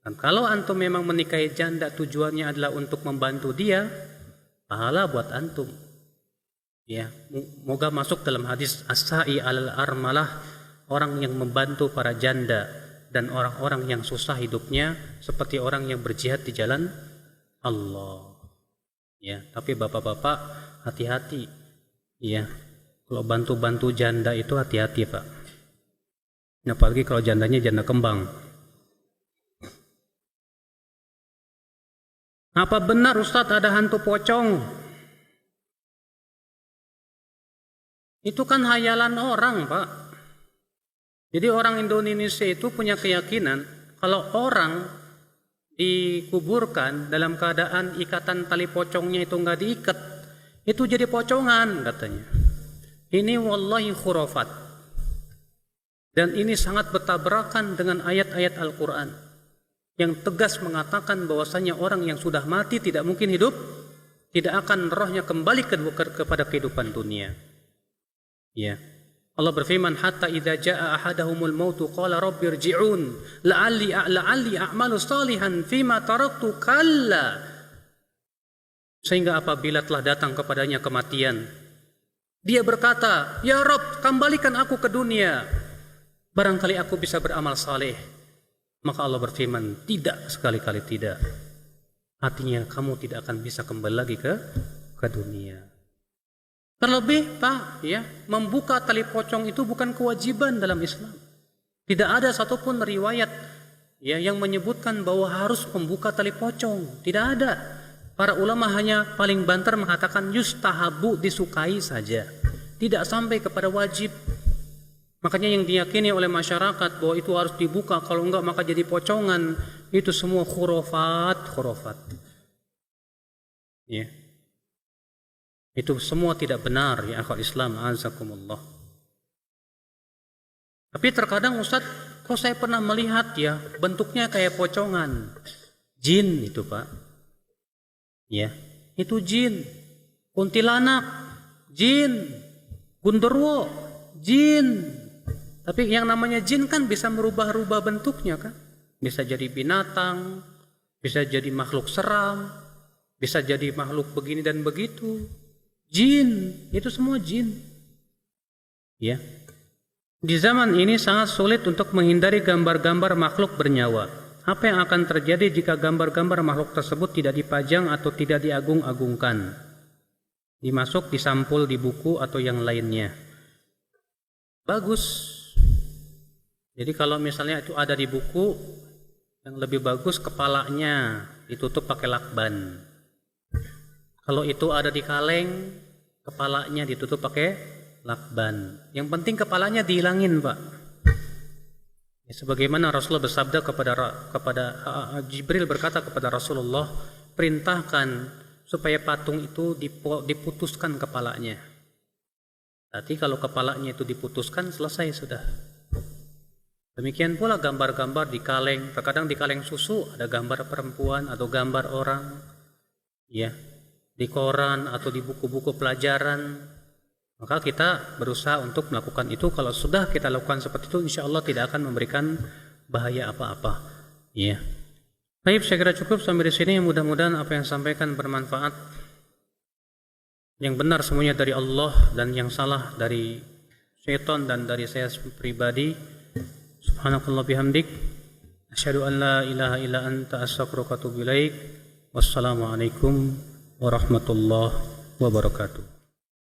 Dan kalau antum memang menikahi janda tujuannya adalah untuk membantu dia, pahala buat antum. Ya, moga masuk dalam hadis as-sa'i alal armalah, orang yang membantu para janda dan orang-orang yang susah hidupnya seperti orang yang berjihad di jalan Allah. Ya, tapi bapak-bapak hati-hati. Ya, kalau bantu-bantu janda itu hati-hati, Pak. Apalagi kalau jandanya janda kembang. Apa benar Ustadz ada hantu pocong? Itu kan hayalan orang, Pak. Jadi orang Indonesia itu punya keyakinan kalau orang dikuburkan dalam keadaan ikatan tali pocongnya itu nggak diikat, itu jadi pocongan katanya. Ini wallahi khurafat. Dan ini sangat bertabrakan dengan ayat-ayat Al-Quran yang tegas mengatakan bahwasanya orang yang sudah mati tidak mungkin hidup, tidak akan rohnya kembali kepada kehidupan dunia. Ya. Allah berfirman, hatta idza jaa ahadahumul mautu qala rabbi irji'un la'alli a'malu salihan fima taraktu kalla. Sehingga apabila telah datang kepadanya kematian, dia berkata, ya Rabb, kembalikan aku ke dunia, barangkali aku bisa beramal saleh. Maka Allah berfirman, tidak, sekali-kali tidak. Artinya kamu tidak akan bisa kembali lagi ke dunia. Terlebih, Pak, ya, membuka tali pocong itu bukan kewajiban dalam Islam. Tidak ada satupun riwayat ya yang menyebutkan bahwa harus membuka tali pocong. Tidak ada. Para ulama hanya paling banter mengatakan yustahabu, disukai saja, tidak sampai kepada wajib. Makanya yang diyakini oleh masyarakat bahwa itu harus dibuka, kalau enggak maka jadi pocongan, itu semua khurafat. Ya. Itu semua tidak benar ya akhwat Islam, azakumullah. Tapi terkadang Ustaz, kok saya pernah melihat ya bentuknya kayak pocongan. Jin itu, Pak. Ya, itu jin. Kuntilanak, jin. Gundurwo, jin. Tapi yang namanya jin kan bisa merubah-rubah bentuknya kan. Bisa jadi binatang, bisa jadi makhluk seram, bisa jadi makhluk begini dan begitu. Jin, itu semua jin. Ya. Di zaman ini sangat sulit untuk menghindari gambar-gambar makhluk bernyawa. Apa yang akan terjadi jika gambar-gambar makhluk tersebut tidak dipajang atau tidak diagung-agungkan? Dimasuk, disampul di buku atau yang lainnya. Bagus. Jadi kalau misalnya itu ada di buku, yang lebih bagus kepalanya ditutup pakai lakban. Kalau itu ada di kaleng, kepalanya ditutup pakai lakban. Yang penting kepalanya dihilangin, Pak. Ya, sebagaimana Rasulullah bersabda kepada Jibril berkata kepada Rasulullah, perintahkan supaya patung itu diputuskan kepalanya. Nanti kalau kepalanya itu diputuskan, selesai sudah. Demikian pula gambar-gambar di kaleng, terkadang di kaleng susu ada gambar perempuan atau gambar orang, ya, di koran atau di buku-buku pelajaran. Maka kita berusaha untuk melakukan itu. Kalau sudah kita lakukan seperti itu, insya Allah tidak akan memberikan bahaya apa-apa. Ya. Baik, saya kira cukup sampai di sini. Mudah-mudahan apa yang sampaikan bermanfaat. Yang benar semuanya dari Allah dan yang salah dari syaitan dan dari saya pribadi. Subhanakallah bihamdik, asyhadu an la ilaha illa anta, astaghfiruka wa atubu ilaik. Wassalamualaikum warahmatullahi wabarakatuh.